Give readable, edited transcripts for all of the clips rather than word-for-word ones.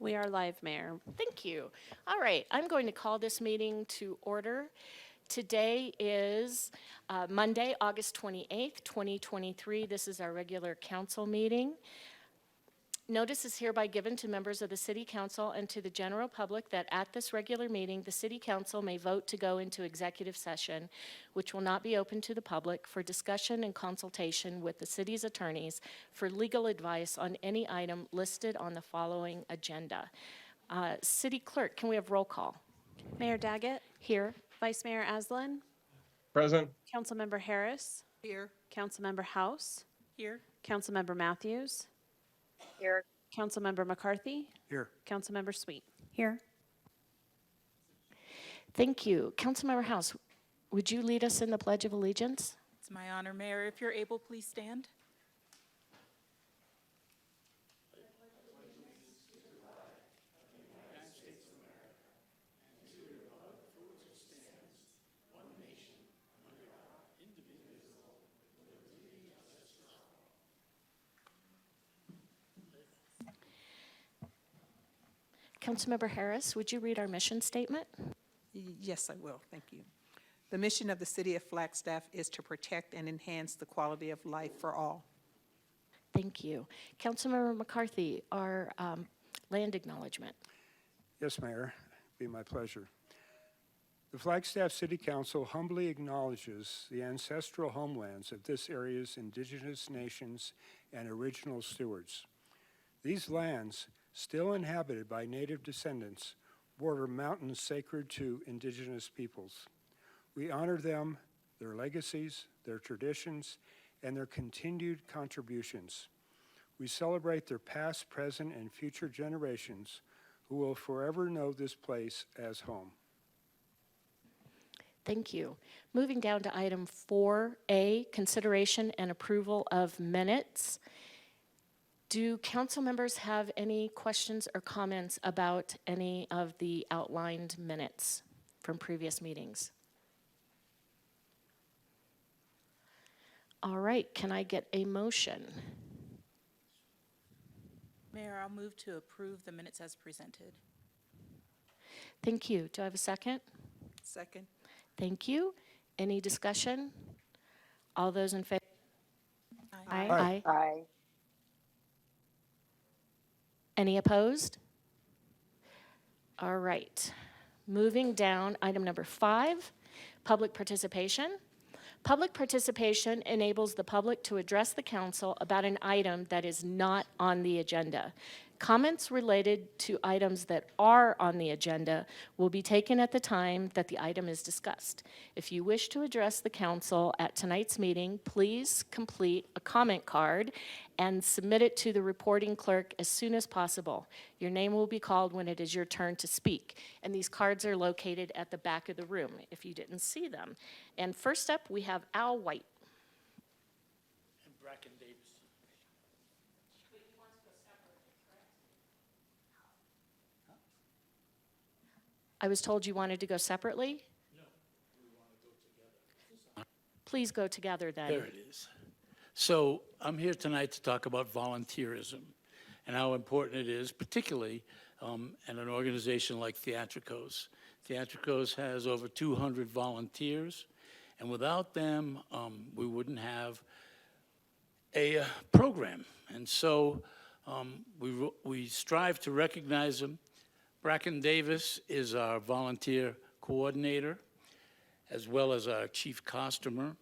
We are live, Mayor. Thank you. All right, I'm going to call this meeting to order. Today is Monday, August 28th, 2023. This is our regular council meeting. Notice is hereby given to members of the City Council and to the general public that at this regular meeting, the City Council may vote to go into executive session, which will not be open to the public, for discussion and consultation with the city's attorneys for legal advice on any item listed on the following agenda. City Clerk, can we have roll call? Mayor Daggett, Here. Vice Mayor Aslan, Present. Councilmember Harris, Here. Councilmember House, Here. Councilmember Matthews, Here. Councilmember McCarthy, Here. Councilmember Sweet. Here. Thank you. Councilmember House, would you lead us in the Pledge of Allegiance? It's my honor, Mayor. If you're able, please stand. Councilmember Harris, would you read our mission statement? Yes, I will. Thank you. The mission of the City of Flagstaff is to protect and enhance the quality of life for all. Thank you. Councilmember McCarthy, our land acknowledgement. Yes, Mayor. It'd be my pleasure. The Flagstaff City Council humbly acknowledges the ancestral homelands of this area's indigenous nations and original stewards. These lands, still inhabited by native descendants, border mountains sacred to indigenous peoples. We honor them, their legacies, their traditions, and their continued contributions. We celebrate their past, present, and future generations who will forever know this place as home. Thank you. Moving down to item 4A, consideration and approval of minutes. Do council members have any questions or comments about any of the outlined minutes from previous meetings? All right, can I get a motion? Mayor, I'll move to approve the minutes as presented. Thank you. Do I have a second? Second. Thank you. Any discussion? All those in favor? Aye. Aye. Aye. Any opposed? All right. Moving down, item number 5, public participation. Public participation enables the public to address the council about an item that is not on the agenda. Comments related to items that are on the agenda will be taken at the time that the item is discussed. If you wish to address the council at tonight's meeting, please complete a comment card and submit it to the reporting clerk as soon as possible. Your name will be called when it is your turn to speak. And these cards are located at the back of the room if you didn't see them. And first up, we have Al White. And Bracken Davis. I was told you wanted to go separately? No, we want to go together. Please go together then. There it is. So I'm here tonight to talk about volunteerism and how important it is, particularly in an organization like Theatricos. Theatricos has over 200 volunteers, and without them, we wouldn't have a program. And so we strive to recognize them. Bracken Davis is our volunteer coordinator, as well as our chief costumer.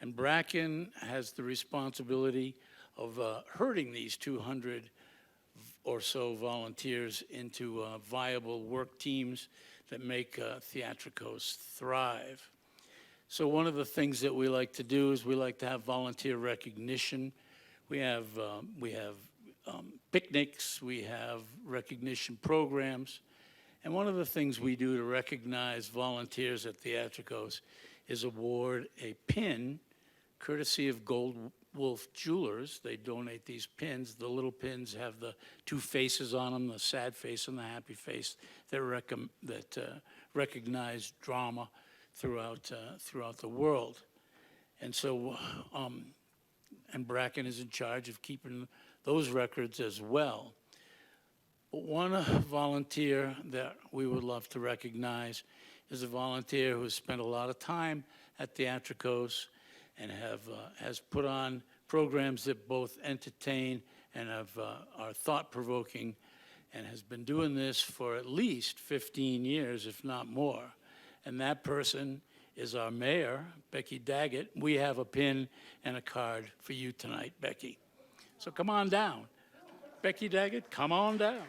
And Bracken has the responsibility of herding these 200 or so volunteers into viable work teams that make Theatricos thrive. So one of the things that we like to do is we like to have volunteer recognition. We have picnics, we have recognition programs. And one of the things we do to recognize volunteers at Theatricos is award a pin courtesy of Gold Wolf Jewelers. They donate these pins. The little pins have the two faces on them, the sad face and the happy face, that recognize drama throughout the world. And so, and Bracken is in charge of keeping those records as well. But one volunteer that we would love to recognize is a volunteer who has spent a lot of time at Theatricos and has put on programs that both entertain and are thought-provoking, and has been doing this for at least 15 years, if not more. And that person is our mayor, Becky Daggett. We have a pin and a card for you tonight, Becky. So come on down. Becky Daggett, come on down.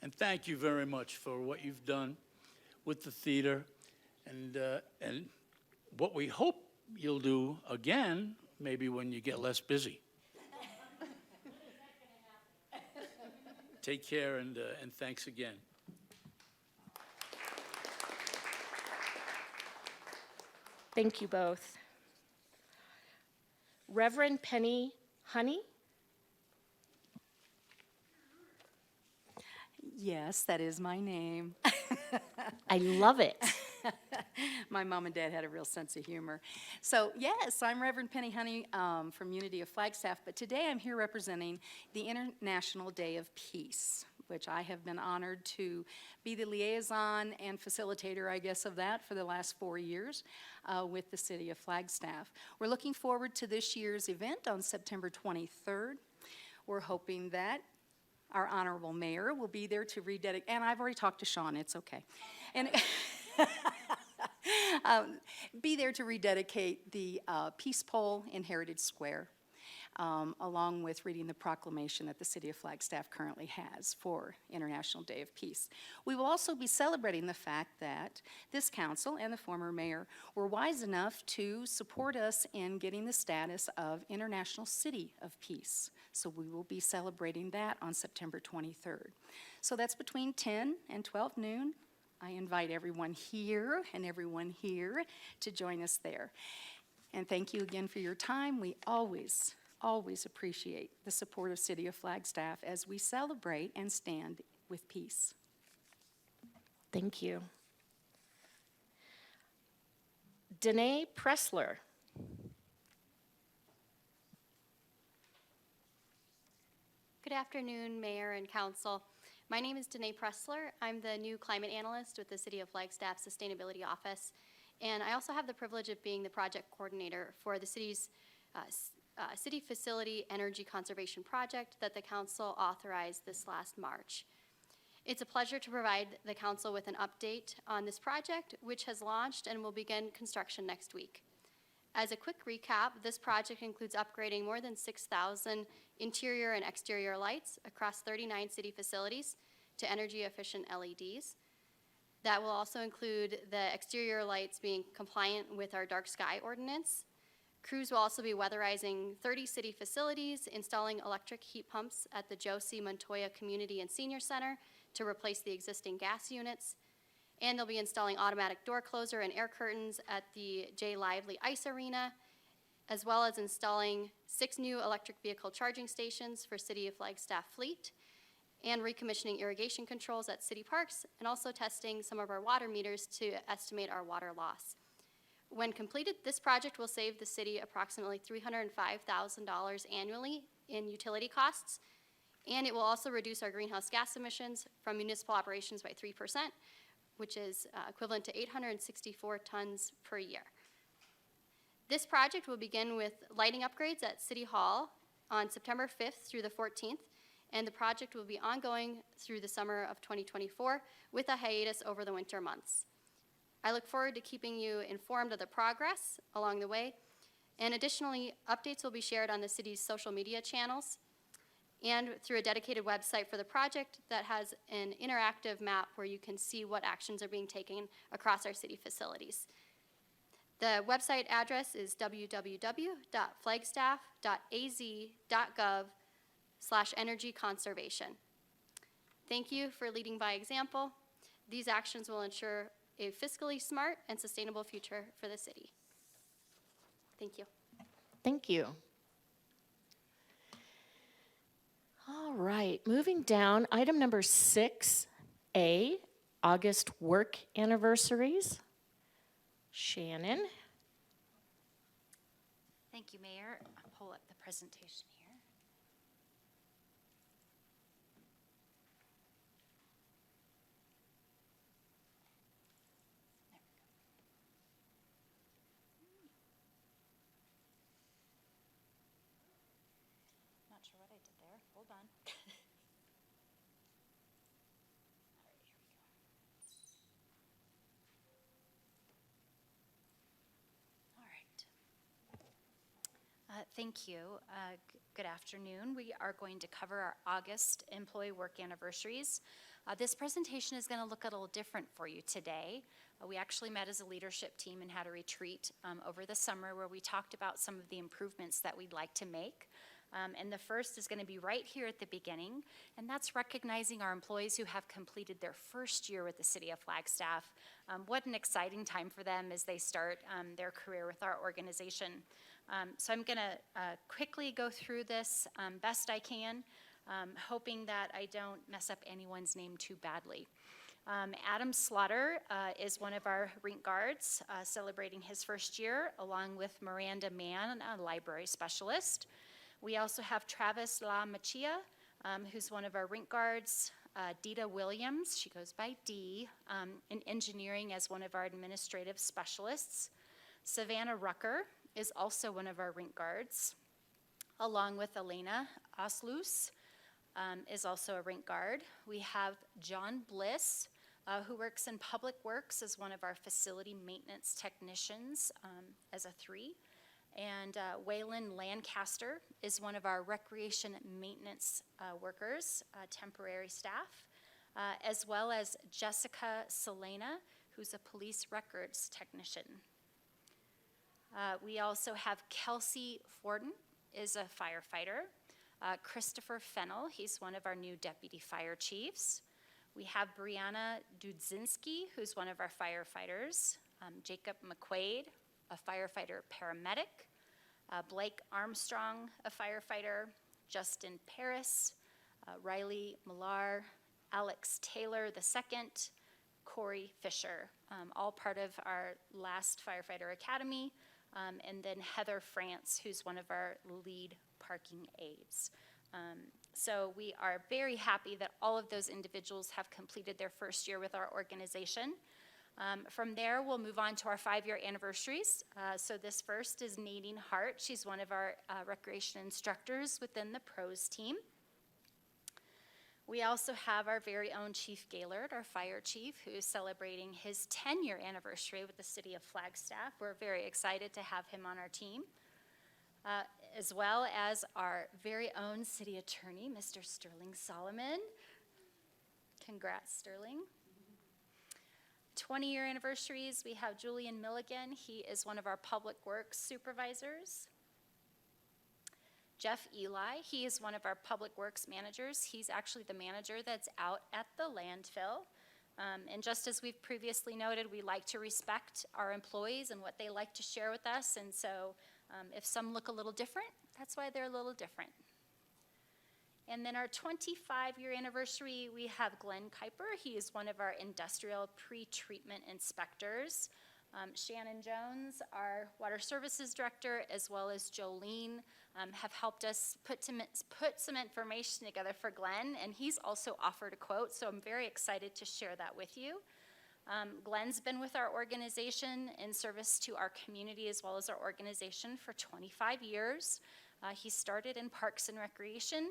And thank you very much for what you've done with the theater, and what we hope you'll do again, maybe when you get less busy. Take care, and thanks again. Thank you both. Reverend Penny Honey? Yes, that is my name. I love it. My mom and dad had a real sense of humor. So, yes, I'm Reverend Penny Honey from Unity of Flagstaff, but today I'm here representing the International Day of Peace, which I have been honored to be the liaison and facilitator, I guess, of that for the last 4 years with the city of Flagstaff. We're looking forward to this year's event on September 23rd. We're hoping that our honorable mayor will be there to rededicate, and I've already talked to Sean, it's okay. And be there to rededicate the Peace Pole in Heritage Square, along with reading the proclamation that the city of Flagstaff currently has for International Day of Peace. We will also be celebrating the fact that this council and the former mayor were wise enough to support us in getting the status of International City of Peace. So we will be celebrating that on September 23rd. So that's between 10 and 12 noon. I invite everyone here and everyone here to join us there. And thank you again for your time. We always appreciate the support of City of Flagstaff as we celebrate and stand with peace. Thank you. Danae Pressler. Good afternoon, Mayor and Council. My name is Danae Pressler. I'm the new climate analyst with the City of Flagstaff Sustainability Office, and I also have the privilege of being the project coordinator for the city's City Facility Energy Conservation Project that the Council authorized this last March. It's a pleasure to provide the Council with an update on this project, which has launched and will begin construction next week. As a quick recap, this project includes upgrading more than 6,000 interior and exterior lights across 39 city facilities to energy-efficient LEDs. That will also include the exterior lights being compliant with our dark sky ordinance. Crews will also be weatherizing 30 city facilities, installing electric heat pumps at the Joe C. Montoya Community and Senior Center to replace the existing gas units. And they'll be installing automatic door closer and air curtains at the J. Lively Ice Arena, as well as installing 6 new electric vehicle charging stations for City of Flagstaff fleet, and recommissioning irrigation controls at city parks, and also testing some of our water meters to estimate our water loss. When completed, this project will save the city approximately $305,000 annually in utility costs, and it will also reduce our greenhouse gas emissions from municipal operations by 3%, which is equivalent to 864 tons per year. This project will begin with lighting upgrades at City Hall on September 5th through the 14th, and the project will be ongoing through the summer of 2024 with a hiatus over the winter months. I look forward to keeping you informed of the progress along the way, and additionally, updates will be shared on the city's social media channels and through a dedicated website for the project that has an interactive map where you can see what actions are being taken across our city facilities. The website address is www.flagstaff.az.gov/energy-conservation. Thank you for leading by example. These actions will ensure a fiscally smart and sustainable future for the city. Thank you. Thank you. All right, moving down, item number 6A, August work anniversaries. Shannon. Thank you, Mayor. I'll pull up the presentation here. There we go. Not sure what I did there. Hold on. All right, here we go. All right. Thank you. Good afternoon. We are going to cover our August employee work anniversaries. This presentation is going to look a little different for you today. We actually met as a leadership team and had a retreat over the summer where we talked about some of the improvements that we'd like to make. And the first is going to be right here at the beginning, and that's recognizing our employees who have completed their first year with the City of Flagstaff. What an exciting time for them as they start their career with our organization. So I'm going to quickly go through this best I can, hoping that I don't mess up anyone's name too badly. Adam Slaughter is one of our rink guards celebrating his first year, along with Miranda Mann, a library specialist. We also have Travis La Machia, who's one of our rink guards. Dita Williams, she goes by Dee, in engineering as one of our administrative specialists. Savannah Rucker is also one of our rink guards, along with Elena Oslus, is also a rink guard. We have John Bliss, who works in Public Works as one of our facility maintenance technicians as a 3. And Waylon Lancaster is one of our recreation maintenance workers, temporary staff, as well as Jessica Selena, who's a police records technician. We also have Kelsey Forden, is a firefighter. Christopher Fennell, he's one of our new deputy fire chiefs. We have Brianna Dudzinski, who's one of our firefighters. Jacob McQuaid, a firefighter paramedic. Blake Armstrong, a firefighter. Justin Paris, Riley Millar, Alex Taylor II, Corey Fisher, all part of our last firefighter academy. And then Heather France, who's one of our lead parking aides. So we are very happy that all of those individuals have completed their first year with our organization. From there, we'll move on to our 5-year anniversaries. So this first is Nadine Hart. She's one of our recreation instructors within the pros team. We also have our very own Chief Gaylord, our fire chief, who is celebrating his 10-year anniversary with the City of Flagstaff. We're very excited to have him on our team, as well as our very own city attorney, Mr. Sterling Solomon. Congrats, Sterling. 20-year anniversaries, we have Julian Milligan. He is one of our public works supervisors. Jeff Eli, he is one of our public works managers. He's actually the manager that's out at the landfill. And just as we've previously noted, we like to respect our employees and what they like to share with us. And so if some look a little different, that's why they're a little different. And then our 25-year anniversary, we have Glenn Kuiper. He is one of our industrial pre-treatment inspectors. Shannon Jones, our water services director, as well as Jolene, have helped us put some information together for Glenn, and he's also offered a quote, so I'm very excited to share that with you. Glenn's been with our organization in service to our community as well as our organization for 25 years. He started in Parks and Recreation,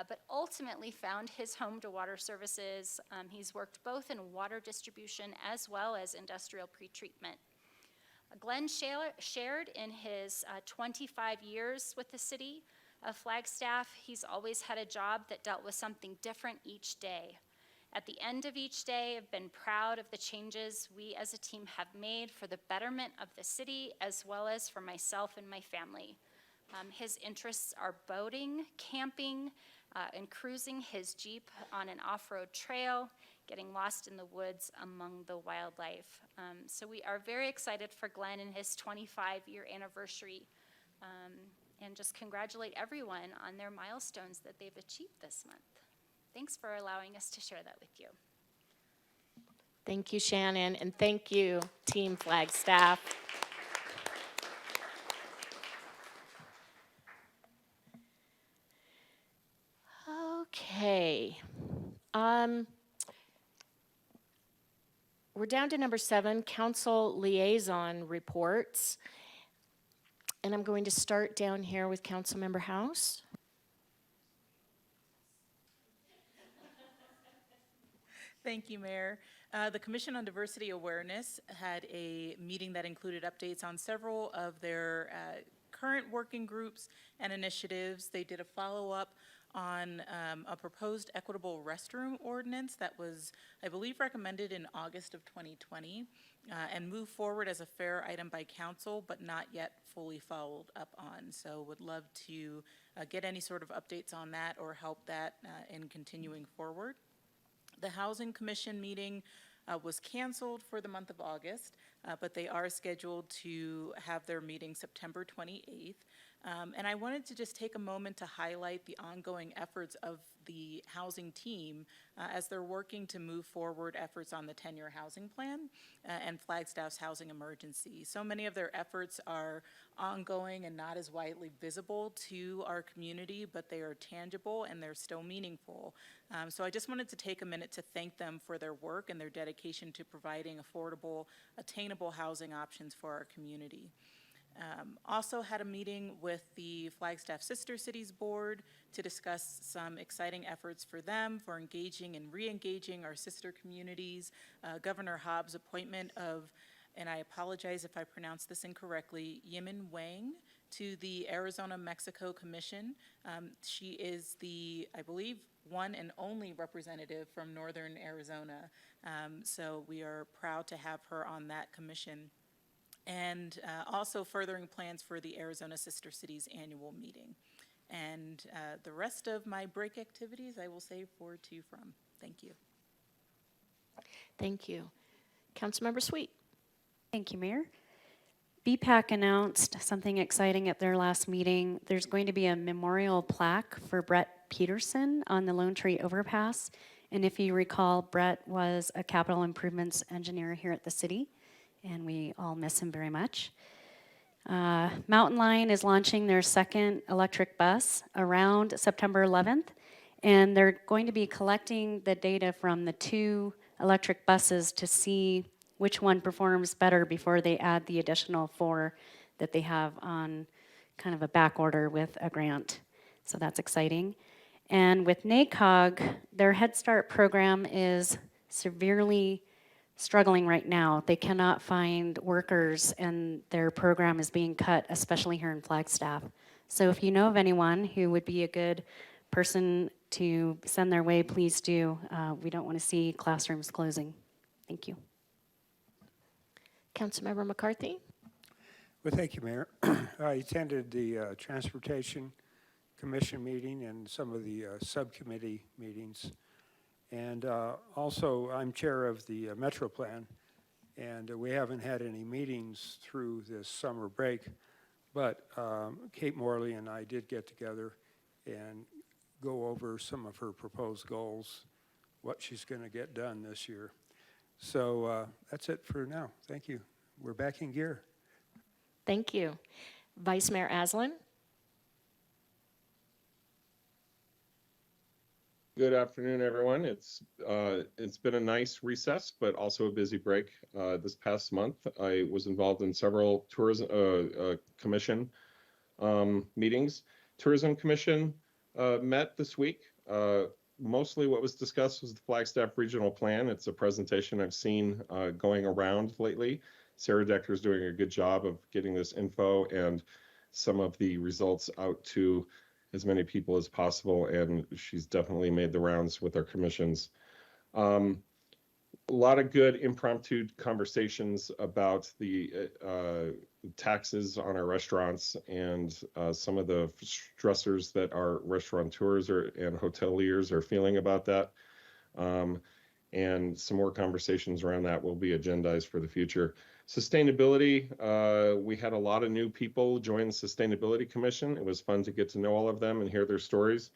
but ultimately found his home to water services. He's worked both in water distribution as well as industrial pretreatment. Glenn shared in his 25 years with the City of Flagstaff, he's always had a job that dealt with something different each day. At the end of each day, I've been proud of the changes we as a team have made for the betterment of the city as well as for myself and my family. His interests are boating, camping, and cruising his Jeep on an off-road trail, getting lost in the woods among the wildlife. So we are very excited for Glenn and his 25-year anniversary, and just congratulate everyone on their milestones that they've achieved this month. Thanks for allowing us to share that with you. Thank you, Shannon, and thank you, Team Flagstaff. We're down to number 7, council liaison reports. And I'm going to start down here with Councilmember House. Thank you, Mayor. The Commission on Diversity Awareness had a meeting that included updates on several of their current working groups and initiatives. They did a follow-up on a proposed equitable restroom ordinance that was, I believe, recommended in August of 2020 and moved forward as a fair item by council, but not yet fully followed up on. So would love to get any sort of updates on that or help that in continuing forward. The Housing Commission meeting was canceled for the month of August, but they are scheduled to have their meeting September 28th. And I wanted to just take a moment to highlight the ongoing efforts of the housing team as they're working to move forward efforts on the 10-year housing plan and Flagstaff's housing emergency. So many of their efforts are ongoing and not as widely visible to our community, but they are tangible and they're still meaningful. So I just wanted to take a minute to thank them for their work and their dedication to providing affordable, attainable housing options for our community. Also had a meeting with the Flagstaff Sister Cities Board to discuss some exciting efforts for them for engaging and re-engaging our sister communities. Governor Hobbs' appointment of, and I apologize if I pronounce this incorrectly, Yimin Wang to the Arizona-Mexico Commission. She is the, I believe, one and only representative from Northern Arizona. So we are proud to have her on that commission. And also furthering plans for the Arizona Sister Cities annual meeting. And the rest of my break activities I will save for to from. Thank you. Thank you. Councilmember Sweet. Thank you, Mayor. BPAC announced something exciting at their last meeting. There's going to be a memorial plaque for Brett Peterson on the Lone Tree Overpass. And if you recall, Brett was a capital improvements engineer here at the city, and we all miss him very much. Mountain Lion is launching their second electric bus around September 11th, and they're going to be collecting the data from the 2 electric buses to see which one performs better before they add the additional 4 that they have on kind of a back order with a grant. So that's exciting. And with NACOG, their Head Start program is severely struggling right now. They cannot find workers and their program is being cut, especially here in Flagstaff. So if you know of anyone who would be a good person to send their way, please do. We don't want to see classrooms closing. Thank you. Councilmember McCarthy. Well, thank you, Mayor. I attended the Transportation Commission meeting and some of the subcommittee meetings. And also, I'm chair of the Metro Plan, and we haven't had any meetings through this summer break, but Kate Morley and I did get together and go over some of her proposed goals, what she's going to get done this year. So that's it for now. Thank you. We're back in gear. Thank you. Vice Mayor Aslan. Good afternoon, everyone. It's been a nice recess, but also a busy break. This past month, I was involved in several tourism commission meetings. Tourism Commission met this week. Mostly what was discussed was the Flagstaff Regional Plan. It's a presentation I've seen going around lately. Sarah Decker is doing a good job of getting this info and some of the results out to as many people as possible, and she's definitely made the rounds with our commissions. A lot of good impromptu conversations about the taxes on our restaurants and some of the stressors that our restaurateurs and hoteliers are feeling about that. And some more conversations around that will be agendized for the future. Sustainability, we had a lot of new people join the Sustainability Commission. It was fun to get to know all of them and hear their stories.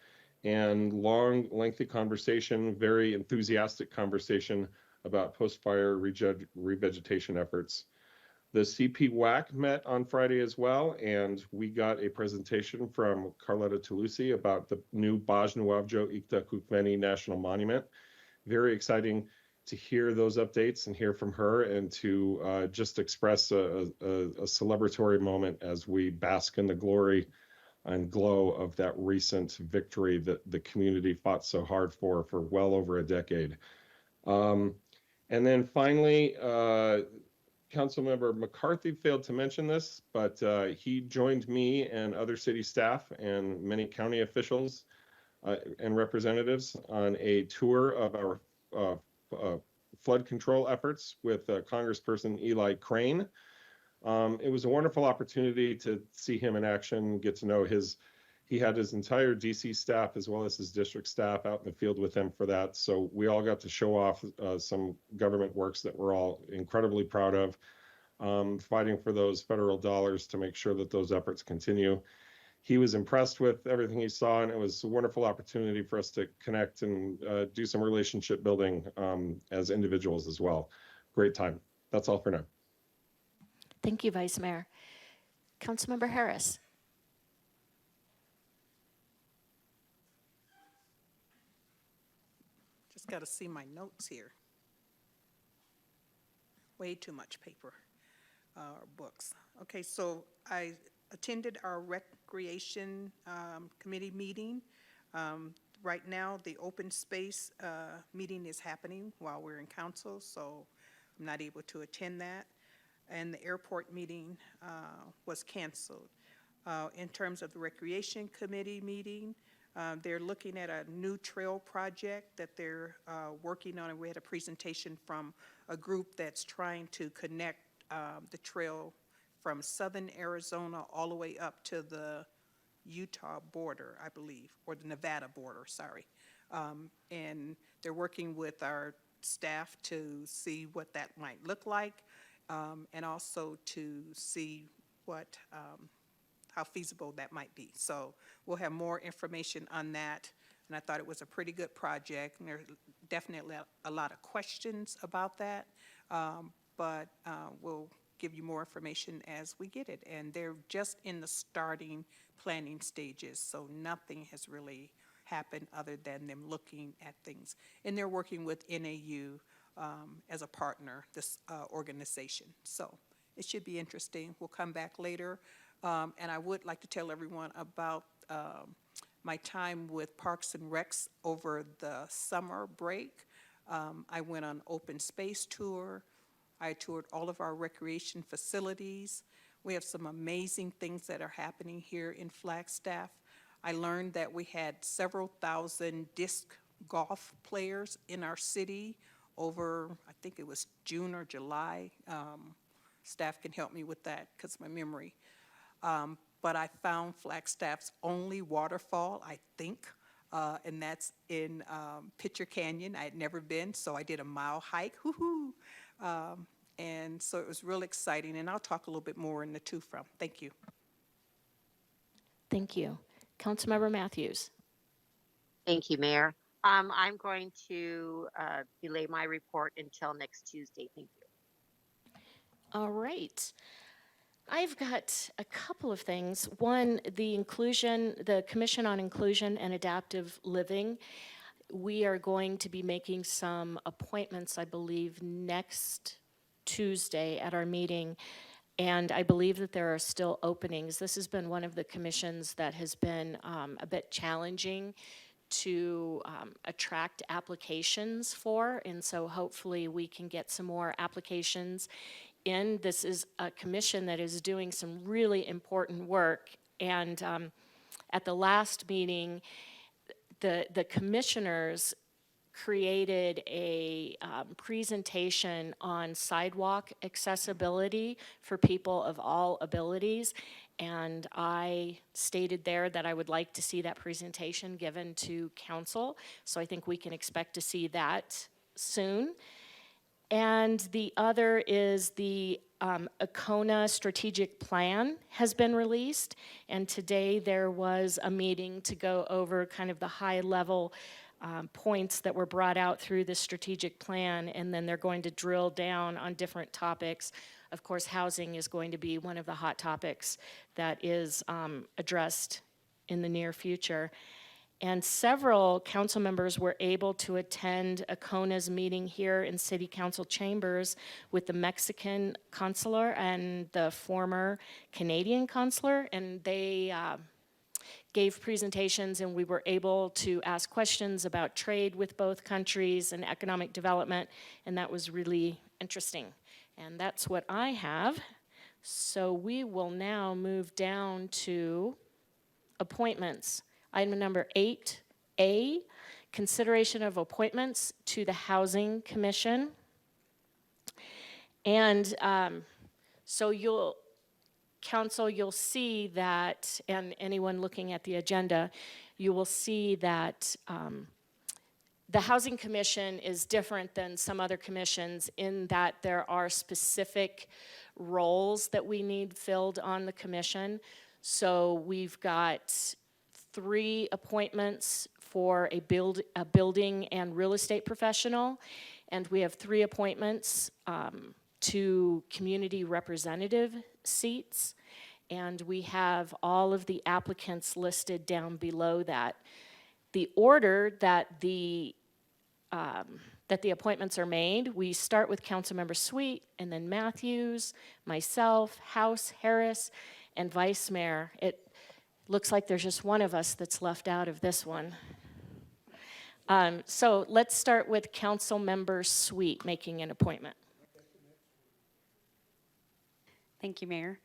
And long, lengthy conversation, very enthusiastic conversation about post-fire revegetation efforts. The CP WAC met on Friday as well, and we got a presentation from Carletta Toulouse about the new Baj Nuavjo Ikta Kukveni National Monument. very exciting to hear those updates and hear from her, and to just express a celebratory moment as we bask in the glory and glow of that recent victory that the community fought so hard for well over a decade. And then finally, Councilmember McCarthy failed to mention this, but he joined me and other city staff and many county officials and representatives on a tour of our flood control efforts with Congressperson Eli Crane. It was a wonderful opportunity to see him in action, get to know he had his entire DC staff as well as his district staff out in the field with him for that. So we all got to show off some government works that we're all incredibly proud of, fighting for those federal dollars to make sure that those efforts continue. He was impressed with everything he saw, and it was a wonderful opportunity for us to connect and do some relationship building as individuals as well. Great time. That's all for now. Thank you, Vice Mayor. Councilmember Harris. Just got to see my notes here. Way too much paper, books. Okay, so I attended our recreation committee meeting. Right now, the open space meeting is happening while we're in council, so I'm not able to attend that. And the airport meeting was canceled. In terms of the recreation committee meeting, they're looking at a new trail project that they're working on, and we had a presentation from a group that's trying to connect the trail from southern Arizona all the way up to the Utah border, I believe, or the Nevada border, sorry. And they're working with our staff to see what that might look like, and also to see what how feasible that might be. So we'll have more information on that, and I thought it was a pretty good project, and there's definitely a lot of questions about that, but we'll give you more information as we get it. And they're just in the starting planning stages, so nothing has really happened other than them looking at things. And they're working with NAU as a partner, this organization. So it should be interesting. We'll come back later. And I would like to tell everyone about my time with Parks and Recs over the summer break. I went on open space tour. I toured all of our recreation facilities. We have some amazing things that are happening here in Flagstaff. I learned that we had several thousand disc golf players in our city over, I think it was June or July. Staff can help me with that because of my memory. But I found Flagstaff's only waterfall, I think, and that's in Pitcher Canyon. I had never been, so I did a mile hike, woohoo! And so it was real exciting, and I'll talk a little bit more in the two from. Thank you. Thank you. Councilmember Matthews. Thank you, Mayor. I'm going to delay my report until next Tuesday. Thank you. All right. I've got a couple of things. One, the Commission on Inclusion and Adaptive Living. We are going to be making some appointments, I believe, next Tuesday at our meeting, and I believe that there are still openings. This has been one of the commissions that has been a bit challenging to attract applications for, and so hopefully we can get some more applications in. This is a commission that is doing some really important work, and at the last meeting, the commissioners created a presentation on sidewalk accessibility for people of all abilities, and I stated there that I would like to see that presentation given to council, so I think we can expect to see that soon. And the other is the ACONA strategic plan has been released, and today there was a meeting to go over kind of the high level points that were brought out through the strategic plan, and then they're going to drill down on different topics. Of course, housing is going to be one of the hot topics that is addressed in the near future. And several council members were able to attend ACONA's meeting here in City Council chambers with the Mexican consular and the former Canadian consular, and they gave presentations, and we were able to ask questions about trade with both countries and economic development, and that was really interesting. And that's what I have. So we will now move down to appointments. Item number 8A, consideration of appointments to the Housing Commission. And so Council, you'll see that, and anyone looking at the agenda, you will see that the Housing Commission is different than some other commissions in that there are specific roles that we need filled on the commission. So we've got 3 appointments for a building and real estate professional, and we have 3 appointments to community representative seats, and we have all of the applicants listed down below that. The order that the appointments are made, we start with Councilmember Sweet, and then Matthews, myself, House, Harris, and Vice Mayor. It looks like there's just one of us that's left out of this one. So let's start with Councilmember Sweet making an appointment. Thank you, Mayor.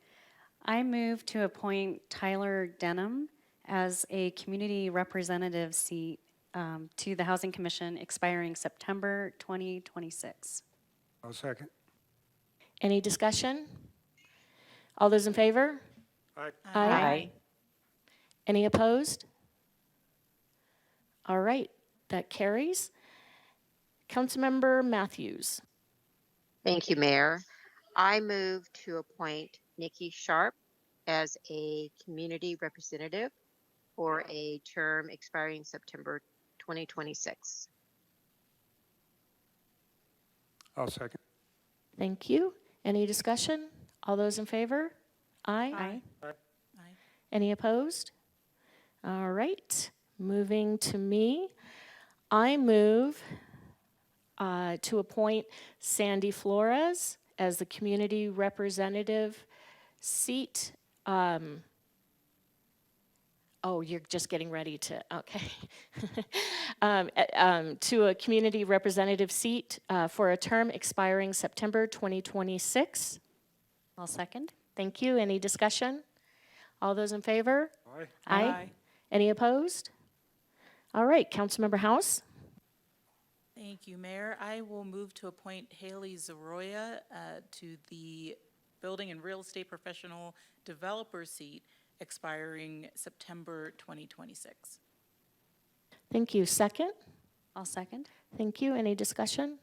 I move to appoint Tyler Denham as a community representative seat to the Housing Commission expiring September 2026. I'll second. Any discussion? All those in favor? Aye. Aye. Any opposed? All right, that carries. Councilmember Matthews. Thank you, Mayor. I move to appoint Nikki Sharp as a community representative for a term expiring September 2026. I'll second. Thank you. Any discussion? All those in favor? Aye. Aye. Any opposed? All right, moving to me. I move to appoint Sandy Flores as the community representative seat. Oh, you're just getting ready to, okay. To a community representative seat for a term expiring September 2026. I'll second. Thank you. Any discussion? All those in favor? Aye. Aye. Any opposed? All right, Councilmember House. Thank you, Mayor. I will move to appoint Haley Zaroya to the Building and Real Estate Professional Developer seat expiring September 2026. Thank you. Second? I'll second. Thank you. Any discussion?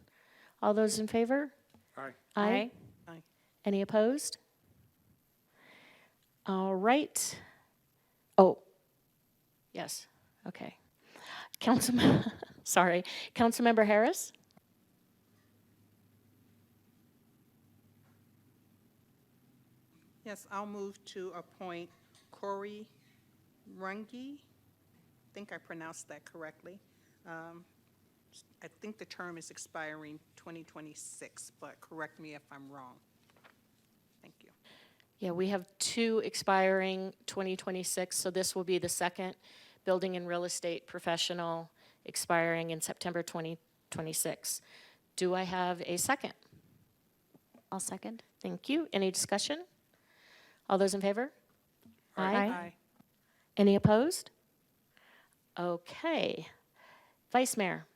All those in favor? Aye. Aye. Aye. Any opposed? All right. Oh, yes. Okay. Sorry. Councilmember Harris? Yes, I'll move to appoint Corey Runge. I think I pronounced that correctly. I think the term is expiring 2026, but correct me if I'm wrong. Thank you. Yeah, we have 2 expiring 2026, so this will be the second building and real estate professional expiring in September 2026. Do I have a second? I'll second. Thank you. Any discussion? All those in favor? Aye. Any opposed? Okay. Vice Mayor.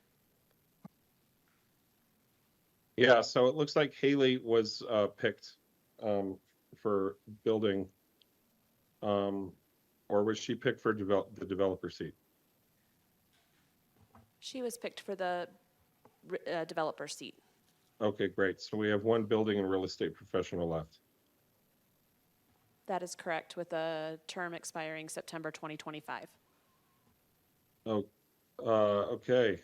Yeah, so it looks like Haley was picked for building, or was she picked for the developer seat? She was picked for the developer seat. Okay, great. So we have one building and real estate professional left. That is correct, with a term expiring September 2025. Oh, okay.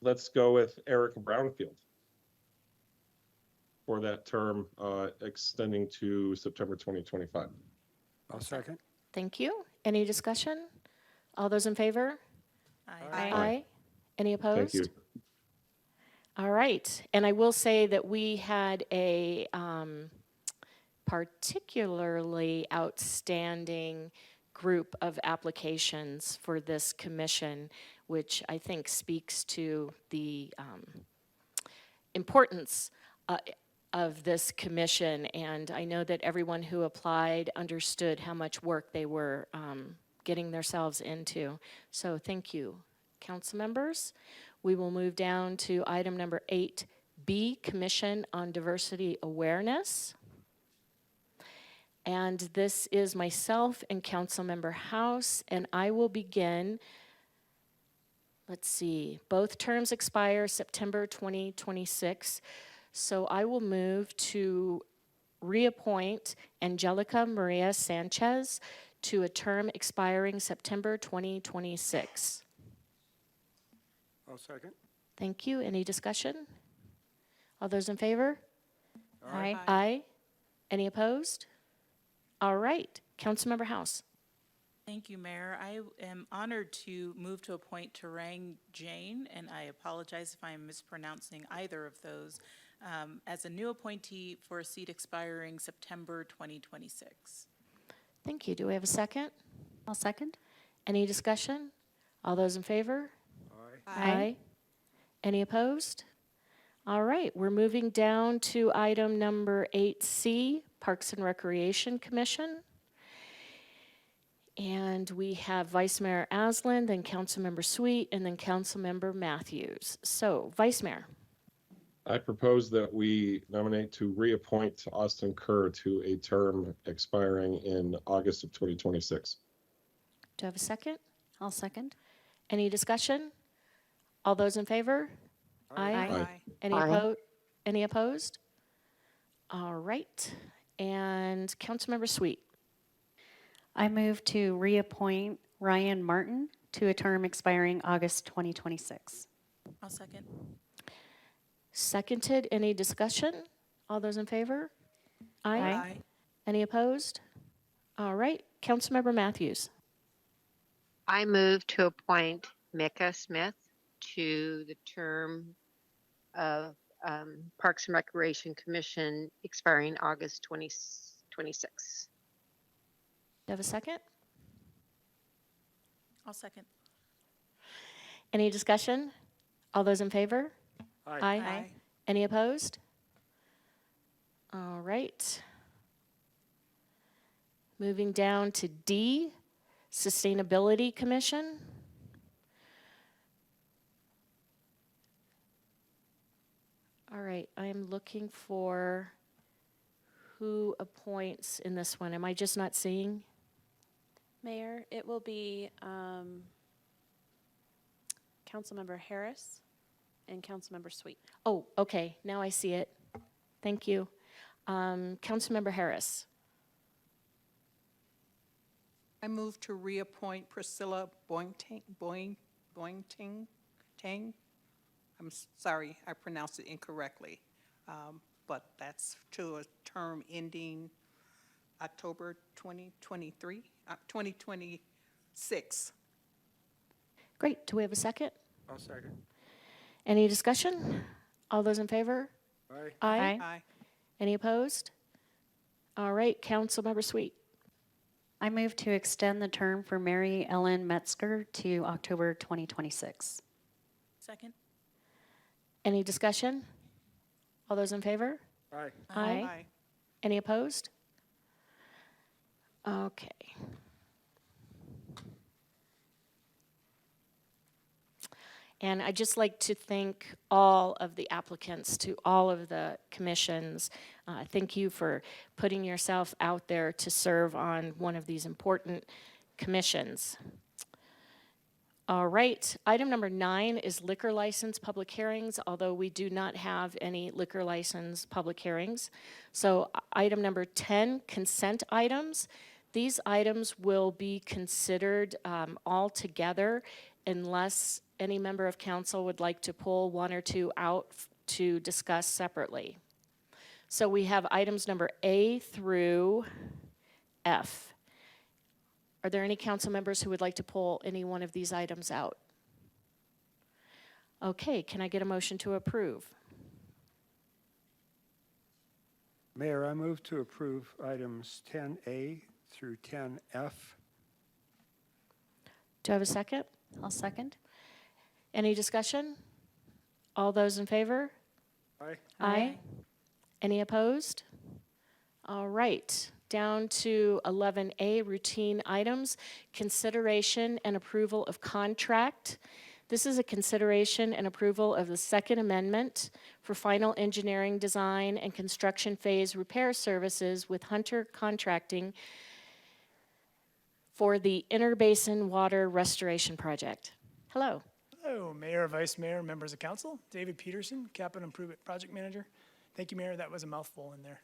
Let's go with Erica Brownfield for that term extending to September 2025. I'll second. Thank you. Any discussion? All those in favor? Aye. Any opposed? Thank you. All right, and I will say that we had a particularly outstanding group of applications for this commission, which I think speaks to the importance of this commission. And I know that everyone who applied understood how much work they were getting themselves into. So thank you, council members. We will move down to item number 8B, Commission on Diversity Awareness. And this is myself and Councilmember House, and I will begin. Let's see, both terms expire September 2026. So I will move to reappoint Angelica Maria Sanchez to a term expiring September 2026. I'll second. Thank you. Any discussion? All those in favor? Aye. Aye. Any opposed? All right. Councilmember House. Thank you, Mayor. I am honored to move to appoint Tarang Jain, and I apologize if I am mispronouncing either of those, as a new appointee for a seat expiring September 2026. Thank you. Do we have a second? I'll second. Any discussion? All those in favor? Aye. Any opposed? All right, we're moving down to item number 8C, Parks and Recreation Commission. And we have Vice Mayor Aslan, then Councilmember Sweet, and then Councilmember Matthews. So, Vice Mayor. I propose that we nominate to reappoint Austin Kerr to a term expiring in August of 2026. Do I have a second? I'll second. Any discussion? All those in favor? Aye. Aye. Any opposed? All right. And Councilmember Sweet. I move to reappoint Ryan Martin to a term expiring August 2026. I'll second. Seconded. Any discussion? All those in favor? Aye. Any opposed? All right. Councilmember Matthews. I move to appoint Micah Smith to the term of Parks and Recreation Commission expiring August 2026. Do you have a second? I'll second. Any discussion? All those in favor? Aye. Any opposed? All right. Moving down to D, Sustainability Commission. All right, I am looking for who appoints in this one. Am I just not seeing? Mayor, it will be Councilmember Harris and Councilmember Sweet. Oh, okay, now I see it. Thank you. Councilmember Harris. I move to reappoint Priscilla Boingting. I'm sorry, I pronounced it incorrectly, but that's to a term ending October 2026. Great, do we have a second? I'll second. Any discussion? All those in favor? Aye. Aye. Aye. Any opposed? All right, Councilmember Sweet. I move to extend the term for Mary Ellen Metzger to October 2026. Second. Any discussion? All those in favor? Aye. Aye. Any opposed? Okay. And I'd just like to thank all of the applicants to all of the commissions. Thank you for putting yourself out there to serve on one of these important commissions. All right, item number 9 is liquor license public hearings, although we do not have any liquor license public hearings. So item number 10, consent items. These items will be considered all together unless any member of council would like to pull one or two out to discuss separately. So we have items number A through F. Are there any council members who would like to pull any one of these items out? Okay, can I get a motion to approve? Mayor, I move to approve items 10A through 10F. Do I have a second? I'll second. Any discussion? All those in favor? Aye. Aye. Any opposed? All right, down to 11A, routine items, consideration and approval of contract. This is a consideration and approval of the Second Amendment for final engineering, design, and construction phase repair services with Hunter Contracting for the Interbasin Water Restoration Project. Hello. Hello, Mayor, Vice Mayor, members of council. David Peterson, Capital Improvement Project Manager. Thank you, Mayor. That was a mouthful in there.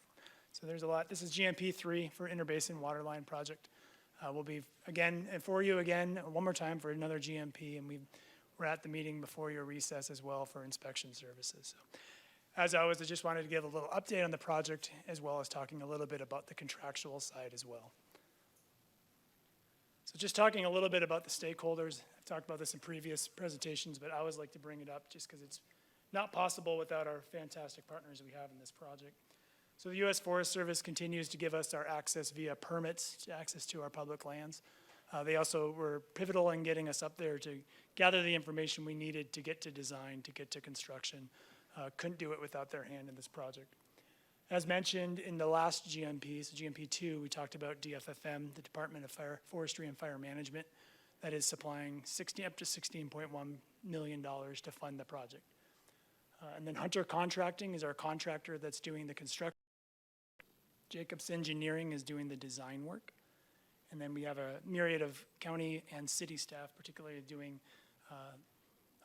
So there's a lot. This is GMP 3 for Interbasin Waterline Project. We'll be again, and for you again, one more time for another GMP, and we're at the meeting before your recess as well for inspection services. So, as always, I just wanted to give a little update on the project as well as talking a little bit about the contractual side as well. So just talking a little bit about the stakeholders. I've talked about this in previous presentations, but I always like to bring it up just because it's not possible without our fantastic partners we have in this project. So the U.S. Forest Service continues to give us our access via permits, access to our public lands. They also were pivotal in getting us up there to gather the information we needed to get to design, to get to construction. Couldn't do it without their hand in this project. As mentioned in the last GMP, so GMP 2, we talked about DFFM, the Department of Forestry and Fire Management, that is supplying up to $16.1 million to fund the project. And then Hunter Contracting is our contractor that's doing the construction. Jacobs Engineering is doing the design work. And then we have a myriad of county and city staff, particularly doing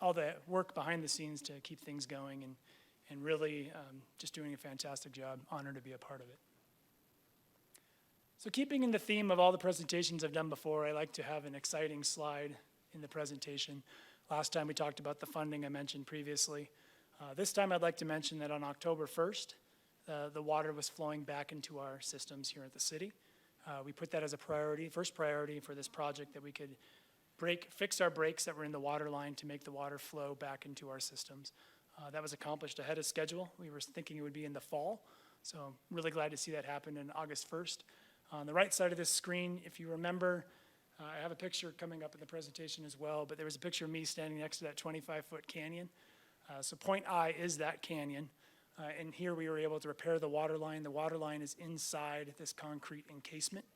all the work behind the scenes to keep things going and really just doing a fantastic job. Honored to be a part of it. So keeping in the theme of all the presentations I've done before, I like to have an exciting slide in the presentation. Last time we talked about the funding I mentioned previously. This time I'd like to mention that on October 1st, the water was flowing back into our systems here at the city. We put that as a priority, first priority for this project, that we could fix our breaks that were in the water line to make the water flow back into our systems. That was accomplished ahead of schedule. We were thinking it would be in the fall, so I'm really glad to see that happen on August 1st. On the right side of this screen, if you remember, I have a picture coming up in the presentation as well, but there was a picture of me standing next to that 25-foot canyon. So point I is that canyon. And here we were able to repair the water line. The water line is inside this concrete encasement.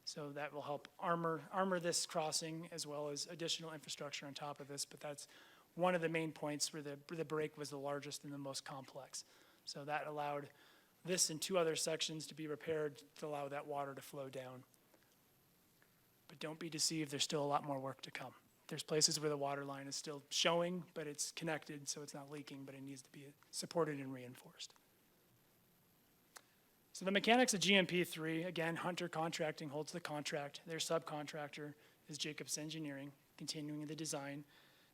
So that will help armor this crossing as well as additional infrastructure on top of this. But that's one of the main points where the break was the largest and the most complex. So that allowed this and two other sections to be repaired to allow that water to flow down. But don't be deceived, there's still a lot more work to come. There's places where the water line is still showing, but it's connected, so it's not leaking, but it needs to be supported and reinforced. So the mechanics of GMP 3, again, Hunter Contracting holds the contract. Their subcontractor is Jacobs Engineering, continuing the design.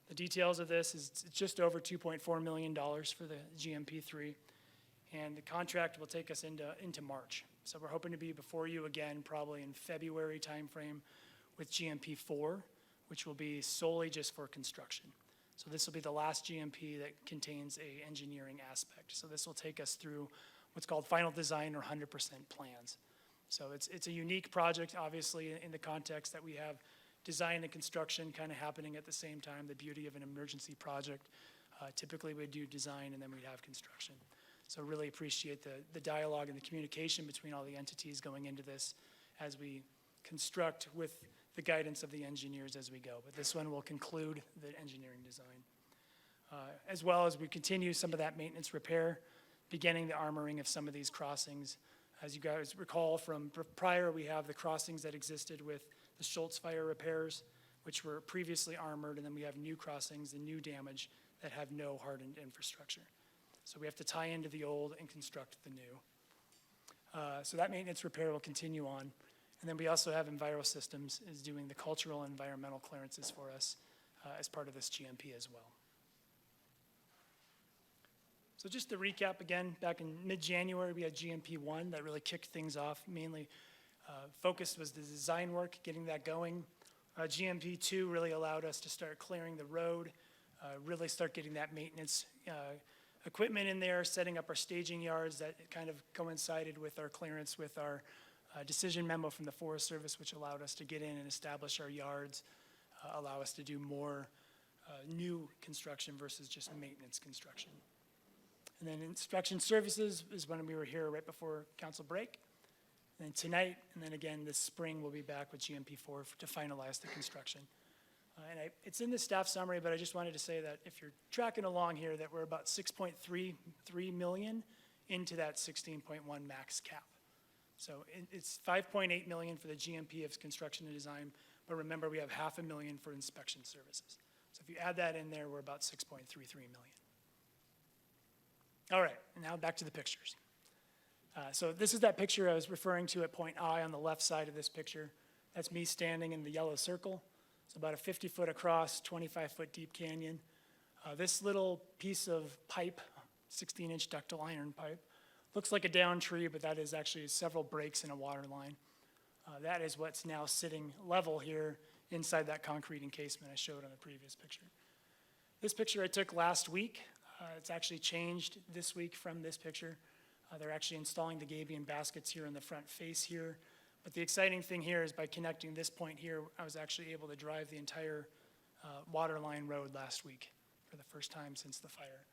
The details of this is it's just over $2.4 million for the GMP 3, and the contract will take us into March. So we're hoping to be before you again, probably in February timeframe with GMP 4, which will be solely just for construction. So this will be the last GMP that contains a engineering aspect. So this will take us through what's called final design or 100% plans. So it's a unique project, obviously, in the context that we have design and construction kind of happening at the same time, the beauty of an emergency project. Typically we'd do design and then we'd have construction. So really appreciate the dialogue and the communication between all the entities going into this as we construct with the guidance of the engineers as we go. But this one will conclude the engineering design. As well as we continue some of that maintenance repair, beginning the armoring of some of these crossings. As you guys recall from prior, we have the crossings that existed with the Schultz fire repairs, which were previously armored, and then we have new crossings and new damage that have no hardened infrastructure. So we have to tie into the old and construct the new. So that maintenance repair will continue on. And then we also have Enviro Systems is doing the cultural and environmental clearances for us as part of this GMP as well. So just to recap again, back in mid-January, we had GMP 1 that really kicked things off, mainly Focus was the design work, getting that going. GMP 2 really allowed us to start clearing the road, really start getting that maintenance equipment in there, setting up our staging yards. That kind of coincided with our clearance with our decision memo from the Forest Service, which allowed us to get in and establish our yards, allow us to do more new construction versus just maintenance construction. And then inspection services is when we were here right before council break. And then tonight, and then again this spring, we'll be back with GMP4 to finalize the construction. It's in the staff summary, but I just wanted to say that if you're tracking along here, that we're about 6.33 million into that 16.1 max cap. So it's 5.8 million for the GMP of construction and design, but remember we have $500,000 for inspection services. So if you add that in there, we're about 6.33 million. All right, and now back to the pictures. So this is that picture I was referring to at point I on the left side of this picture. That's me standing in the yellow circle. It's about a 50-foot across, 25-foot deep canyon. This little piece of pipe, 16-inch ductile iron pipe, looks like a down tree, but that is actually several breaks in a water line. That is what's now sitting level here inside that concrete encasement I showed on the previous picture. This picture I took last week. It's actually changed this week from this picture. They're actually installing the gabion baskets here in the front face here. But the exciting thing here is by connecting this point here, I was actually able to drive the entire water line road last week for the first time since the fire.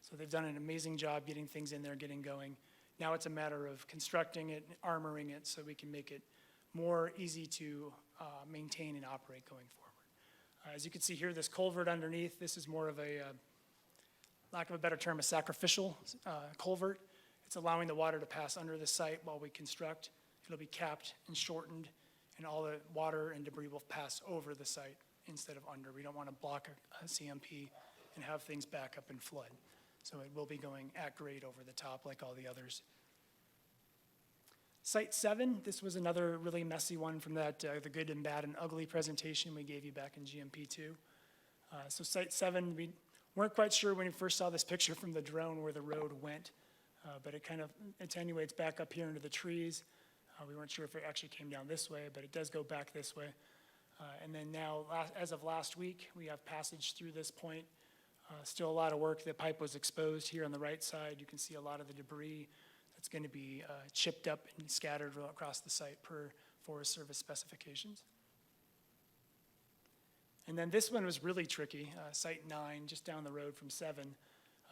So they've done an amazing job getting things in there, getting going. Now it's a matter of constructing it, armoring it, so we can make it more easy to maintain and operate going forward. As you can see here, this culvert underneath, this is more of a, lack of a better term, a sacrificial culvert. It's allowing the water to pass under the site while we construct. It'll be capped and shortened, and all the water and debris will pass over the site instead of under. We don't want to block a CMP and have things back up and flood. So it will be going at grade over the top like all the others. Site 7, this was another really messy one from that the good and bad and ugly presentation we gave you back in GMP2. So Site 7, we weren't quite sure when we first saw this picture from the drone where the road went, but it kind of attenuates back up here into the trees. We weren't sure if it actually came down this way, but it does go back this way. And then now, as of last week, we have passage through this point. Still a lot of work. The pipe was exposed here on the right side. You can see a lot of the debris that's going to be chipped up and scattered across the site per Forest Service specifications. And then this one was really tricky, Site 9, just down the road from 7.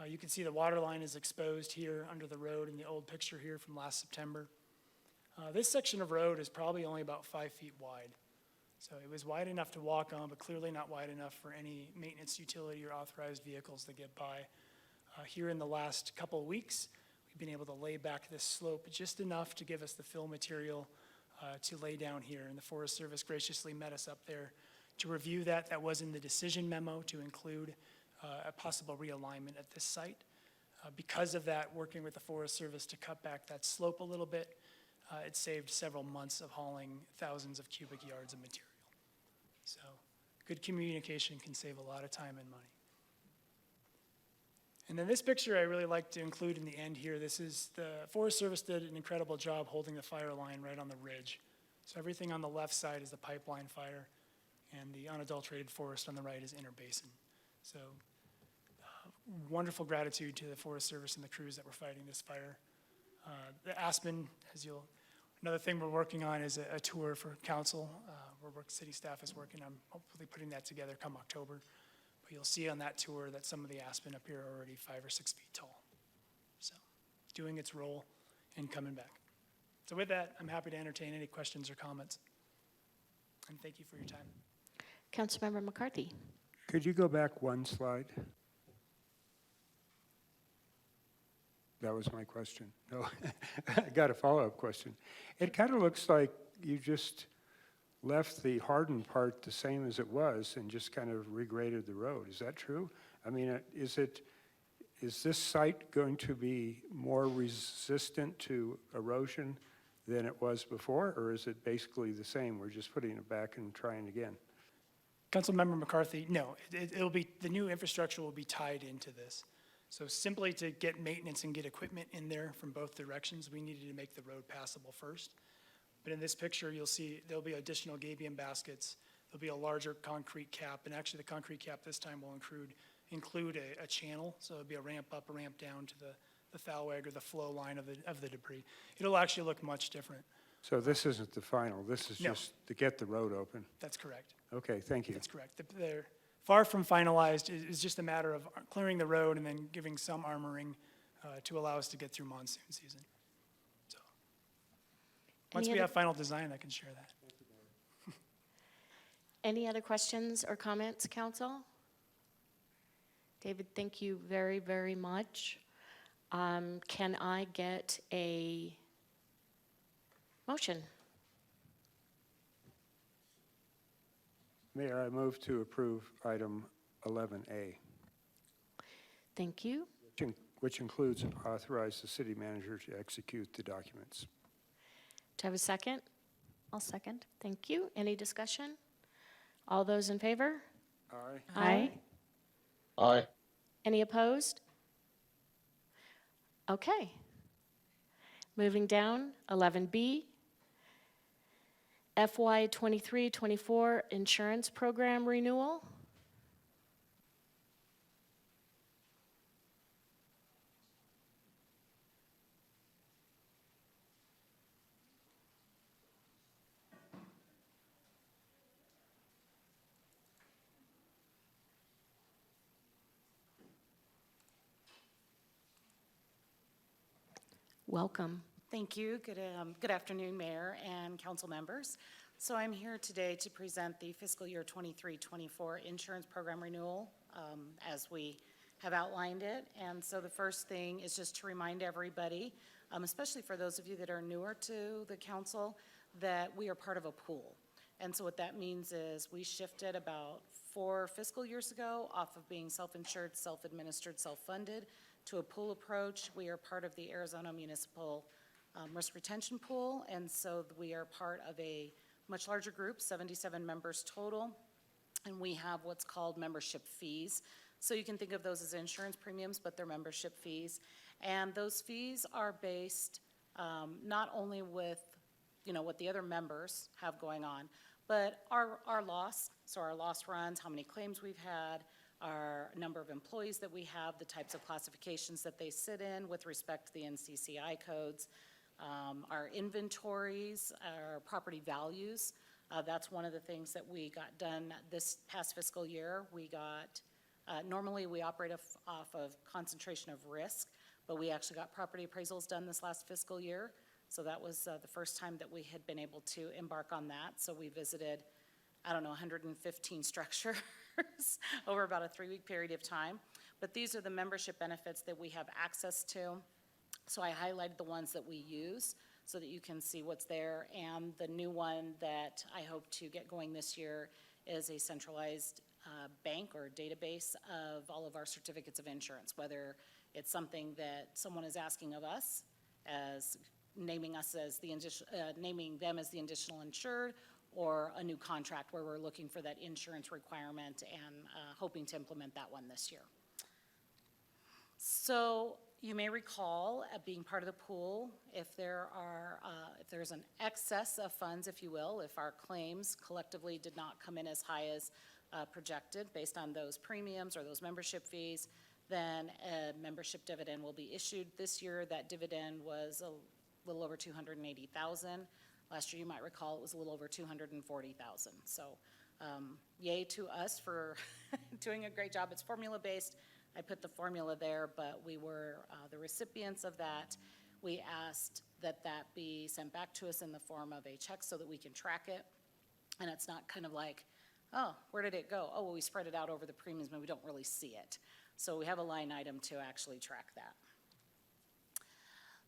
You can see the water line is exposed here under the road in the old picture here from last September. This section of road is probably only about 5 feet wide. So it was wide enough to walk on, but clearly not wide enough for any maintenance utility or authorized vehicles to get by. Here in the last couple of weeks, we've been able to lay back this slope just enough to give us the fill material to lay down here. And the Forest Service graciously met us up there to review that. That was in the decision memo to include a possible realignment at this site. Because of that, working with the Forest Service to cut back that slope a little bit, it saved several months of hauling thousands of cubic yards of material. So good communication can save a lot of time and money. And then this picture I really like to include in the end here. This is the Forest Service did an incredible job holding the fire line right on the ridge. So everything on the left side is the pipeline fire, and the unadulterated forest on the right is interbasin. So wonderful gratitude to the Forest Service and the crews that were fighting this fire. The Aspen, another thing we're working on is a tour for council. City staff is working on hopefully putting that together come October. But you'll see on that tour that some of the aspen up here are already 5 or 6 feet tall. So doing its role and coming back. So with that, I'm happy to entertain any questions or comments. And thank you for your time. Councilmember McCarthy. Could you go back one slide? That was my question. No, I got a follow-up question. It kind of looks like you just left the hardened part the same as it was and just kind of regraded the road. Is that true? I mean, is this site going to be more resistant to erosion than it was before, or is it basically the same? We're just putting it back and trying again. Councilmember McCarthy, no, it'll be, the new infrastructure will be tied into this. So simply to get maintenance and get equipment in there from both directions, we needed to make the road passable first. But in this picture, you'll see there'll be additional gabion baskets. There'll be a larger concrete cap, and actually the concrete cap this time will include a channel, so it'll be a ramp up, a ramp down to the phallweg or the flow line of the debris. It'll actually look much different. So this isn't the final, this is No. just to get the road open? That's correct. Okay, thank you. That's correct. They're far from finalized. It's just a matter of clearing the road and then giving some armoring to allow us to get through monsoon season. So once Any we other- have final design, I can share that. Any other questions or comments, council? David, thank you very, very much. Can I get a motion? Mayor, I move to approve item 11A, Thank you. which includes authorize the city manager to execute the documents. Do I have a second? I'll second. Thank you. Any discussion? All those in favor? Aye. Aye. Aye. Any opposed? Okay. Moving down, 11B, FY 23-24 insurance program renewal. Welcome. Thank you. Good afternoon, Mayor and council members. So I'm here today to present the fiscal year 23-24 insurance program renewal as we have outlined it. And so the first thing is just to remind everybody, especially for those of you that are newer to the council, that we are part of a pool. And so what that means is we shifted about 4 fiscal years ago off of being self-insured, self-administered, self-funded to a pool approach. We are part of the Arizona Municipal Risk Retention Pool, and so we are part of a much larger group, 77 members total, and we have what's called membership fees. So you can think of those as insurance premiums, but they're membership fees. And those fees are based not only with, what the other members have going on, but our loss, so our loss runs, how many claims we've had, our number of employees that we have, the types of classifications that they sit in with respect to the NCCI codes, our inventories, our property values. That's one of the things that we got done this past fiscal year. We got, normally we operate off of concentration of risk, but we actually got property appraisals done this last fiscal year. So that was the first time that we had been able to embark on that. So we visited, 115 structures over about a 3-week period of time. But these are the membership benefits that we have access to. So I highlighted the ones that we use so that you can see what's there. And the new one that I hope to get going this year is a centralized bank or database of all of our certificates of insurance, whether it's something that someone is asking of us as naming us as naming them as the additional insured, or a new contract where we're looking for that insurance requirement and hoping to implement that one this year. So you may recall being part of the pool, if there's an excess of funds, if you will, if our claims collectively did not come in as high as projected based on those premiums or those membership fees, then a membership dividend will be issued. This year, that dividend was a little over $280,000. Last year, you might recall, it was a little over $240,000. So yay to us for doing a great job. It's formula-based. I put the formula there, but we were the recipients of that. We asked that that be sent back to us in the form of a check so that we can track it. And it's not kind of like, oh, where did it go? Oh, well, we spread it out over the premiums, but we don't really see it. So we have a line item to actually track that.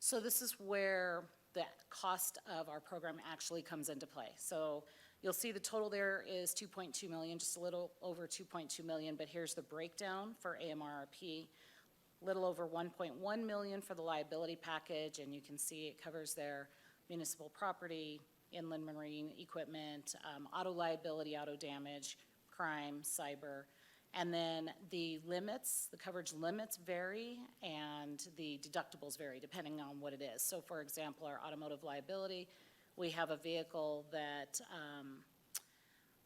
So this is where the cost of our program actually comes into play. So you'll see the total there is $2.2 million, just a little over $2.2 million, but here's the breakdown for AMRRP. A little over $1.1 million for the liability package, and you can see it covers their municipal property, inland marine equipment, auto liability, auto damage, crime, cyber. And then the limits, the coverage limits vary, and the deductibles vary depending on what it is. So for example, our automotive liability we have a vehicle that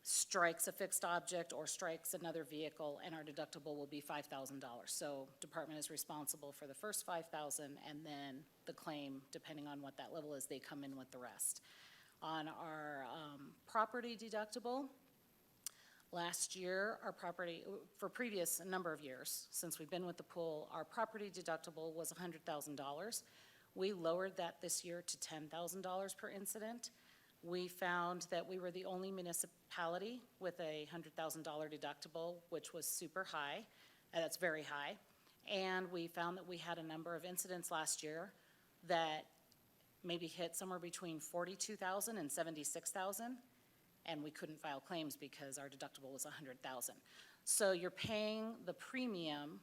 strikes a fixed object or strikes another vehicle, and our deductible will be $5,000. So department is responsible for the first $5,000, and then the claim, depending on what that level is, they come in with the rest. On our property deductible, last year, our property, for previous number of years, since we've been with the pool, our property deductible was $100,000. We lowered that this year to $10,000 per incident. We found that we were the only municipality with a $100,000 deductible, which was super high, and that's very high. And we found that we had a number of incidents last year that maybe hit somewhere between $42,000 and $76,000, and we couldn't file claims because our deductible was $100,000. So you're paying the premium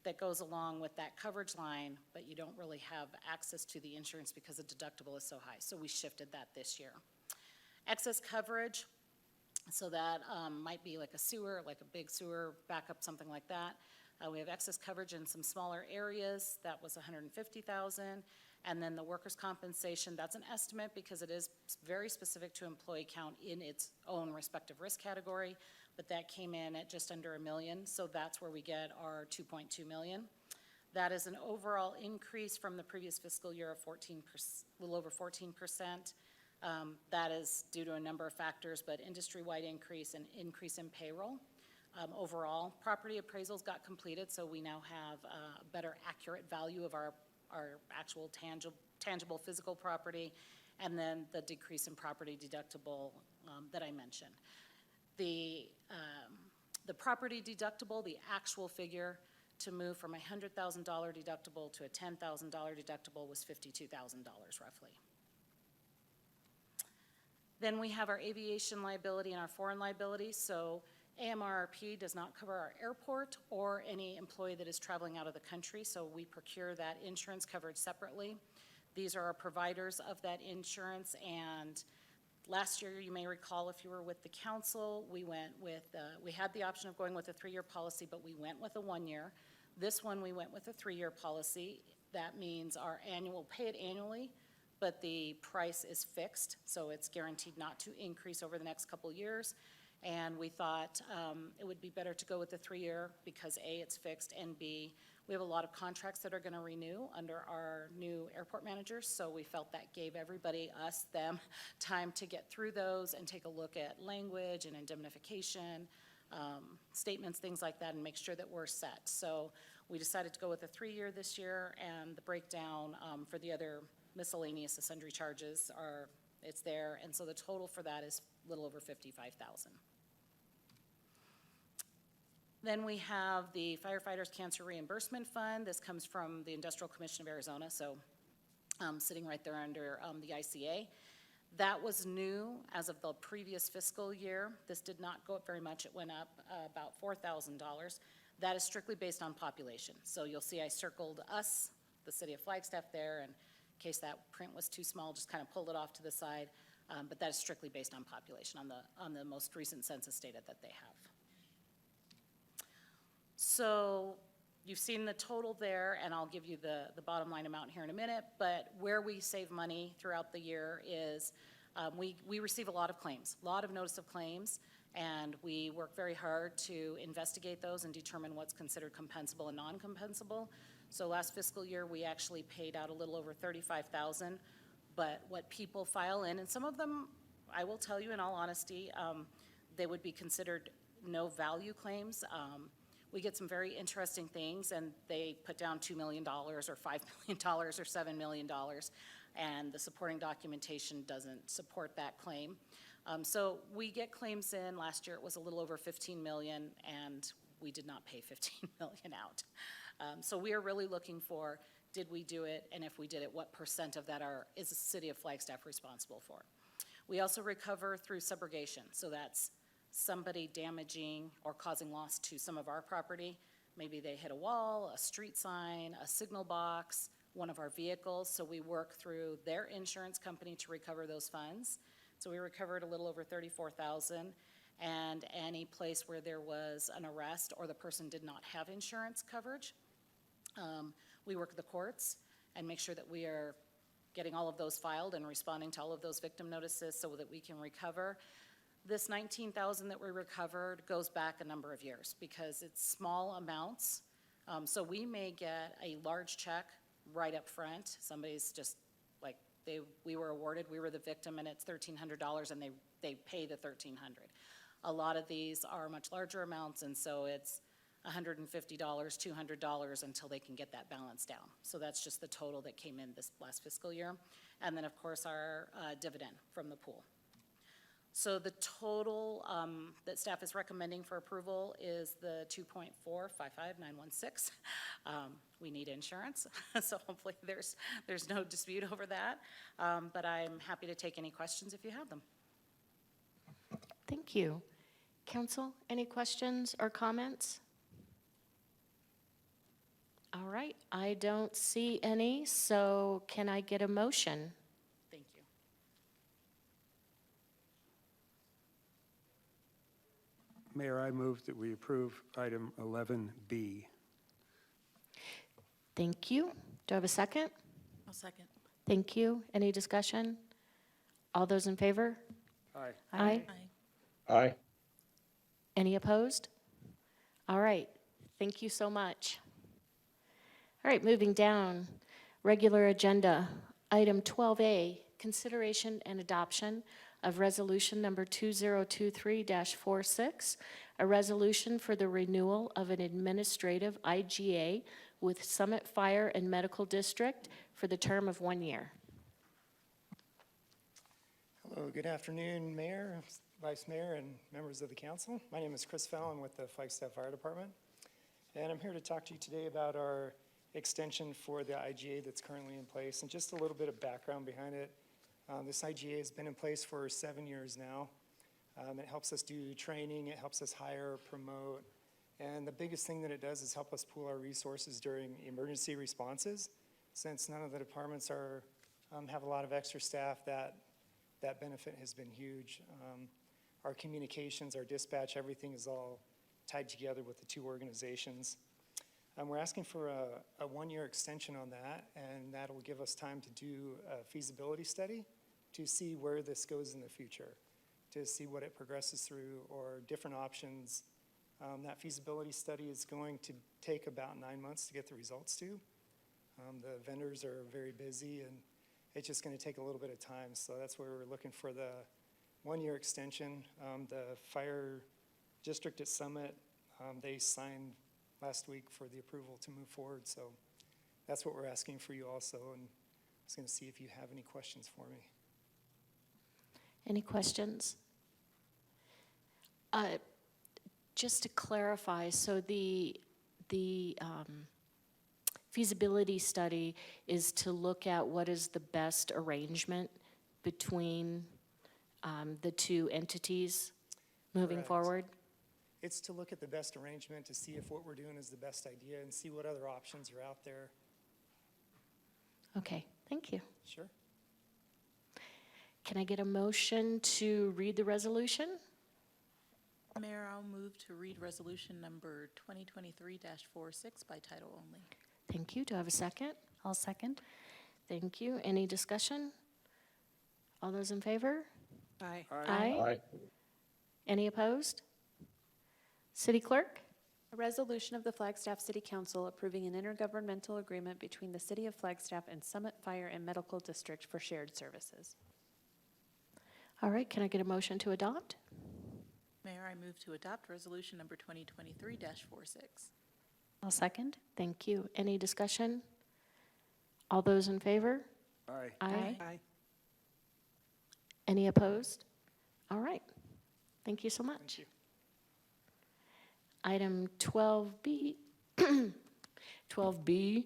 that goes along with that coverage line, but you don't really have access to the insurance because the deductible is so high. So we shifted that this year. Excess coverage, so that might be like a sewer, like a big sewer backup, something like that. We have excess coverage in some smaller areas. That was $150,000. And then the workers' compensation, that's an estimate because it is very specific to employee count in its own respective risk category, but that came in at just under $1 million, so that's where we get our $2.2 million. That is an overall increase from the previous fiscal year of 14%, a little over 14%. That is due to a number of factors, but industry-wide increase and increase in payroll. Overall, property appraisals got completed, so we now have a better accurate value of our actual tangible physical property, and then the decrease in property deductible that I mentioned. The property deductible, the actual figure to move from a $100,000 deductible to a $10,000 deductible was $52,000 roughly. Then we have our aviation liability and our foreign liability. So AMRRP does not cover our airport or any employee that is traveling out of the country, so we procure that insurance coverage separately. These are our providers of that insurance, and last year, you may recall if you were with the council, we went with, we had the option of going with a 3-year policy, but we went with a 1-year. This one, we went with a 3-year policy. That means our annual, pay it annually, but the price is fixed, so it's guaranteed not to increase over the next couple years. And we thought it would be better to go with the 3-year because A, it's fixed, and B, we have a lot of contracts that are going to renew under our new airport managers, so we felt that gave everybody, us, them, time to get through those and take a look at language and indemnification, statements, things like that, and make sure that we're set. So we decided to go with a 3-year this year, and the breakdown for the other miscellaneous sundry charges are, it's there, and so the total for that is a little over $55,000. Then we have the Firefighters Cancer Reimbursement Fund. This comes from the Industrial Commission of Arizona, so sitting right there under the ICA. That was new as of the previous fiscal year. This did not go up very much. It went up about $4,000. That is strictly based on population. So you'll see I circled us, the city of Flagstaff there, and in case that print was too small, just kind of pulled it off to the side. But that is strictly based on population on the most recent census data that they have. So you've seen the total there, and I'll give you the bottom line amount here in a minute, but where we save money throughout the year is we receive a lot of claims, a lot of notice of claims, and we work very hard to investigate those and determine what's considered compensable and non-compensable. So last fiscal year, we actually paid out a little over $35,000, but what people file in, and some of them, I will tell you in all honesty, they would be considered no value claims. We get some very interesting things, and they put down $2 million or $5 million or $7 million, and the supporting documentation doesn't support that claim. So we get claims in. Last year it was a little over $15 million, and we did not pay $15 million out. So we are really looking for, did we do it, and if we did it, what % of that is the city of Flagstaff responsible for? We also recover through subrogation, so that's somebody damaging or causing loss to some of our property. Maybe they hit a wall, a street sign, a signal box, one of our vehicles, so we work through their insurance company to recover those funds. So we recovered a little over $34,000, and any place where there was an arrest or the person did not have insurance coverage, we work with the courts and make sure that we are getting all of those filed and responding to all of those victim notices so that we can recover. This 19,000 that we recovered goes back a number of years because it's small amounts. So we may get a large check right up front. Somebody's just like, we were awarded, we were the victim, and it's $1,300, and they pay the $1,300. A lot of these are much larger amounts, and so it's $150, $200 until they can get that balance down. So that's just the total that came in this last fiscal year. And then, of course, our dividend from the pool. So the total that staff is recommending for approval is the 2.455916. We need insurance, so hopefully there's no dispute over that. But I'm happy to take any questions if you have them. Thank you. Council, any questions or comments? All right, I don't see any, so can I get a motion? Thank you. Mayor, I move that we approve item 11B. Thank you. Do I have a second? I'll second. Thank you. Any discussion? All those in favor? Aye. Aye. Aye. Any opposed? All right, thank you so much. All right, moving down, regular agenda, item 12A, consideration and adoption of resolution number 2023-46, a resolution for the renewal of an administrative IGA with Summit Fire and Medical District for the term of 1 year. Hello, good afternoon, Mayor, Vice Mayor, and members of the council. My name is Chris Fallon with the Flagstaff Fire Department, and I'm here to talk to you today about our extension for the IGA that's currently in place, and just a little bit of background behind it. This IGA has been in place for 7 years now. It helps us do training, it helps us hire, promote, and the biggest thing that it does is help us pool our resources during emergency responses. Since none of the departments have a lot of extra staff, that benefit has been huge. Our communications, our dispatch, everything is all tied together with the two organizations. We're asking for a 1-year extension on that, and that will give us time to do a feasibility study to see where this goes in the future, to see what it progresses through or different options. That feasibility study is going to take about 9 months to get the results to. The vendors are very busy, and it's just going to take a little bit of time, so that's where we're looking for the 1-year extension. The fire district at Summit, they signed last week for the approval to move forward, so that's what we're asking for you also, and I was going to see if you have any questions for me. Any questions? Just to clarify, so the feasibility study is to look at what is the best arrangement between the two entities moving Correct. forward? It's to look at the best arrangement to see if what we're doing is the best idea and see what other options are out there. Okay, thank you. Sure. Can I get a motion to read the resolution? Mayor, I'll move to read resolution number 2023-46 by title only. Thank you. Do I have a second? I'll second. Thank you. Any discussion? All those in favor? Aye. Aye. Any opposed? City Clerk? A resolution of the Flagstaff City Council approving an intergovernmental agreement between the City of Flagstaff and Summit Fire and Medical District for shared services. All right, can I get a motion to adopt? Mayor, I move to adopt resolution number 2023-46. I'll second. Thank you. Any discussion? All those in favor? Aye. Aye. Aye. Any opposed? All right. Thank you so much. Thank you. Item 12B, 12B,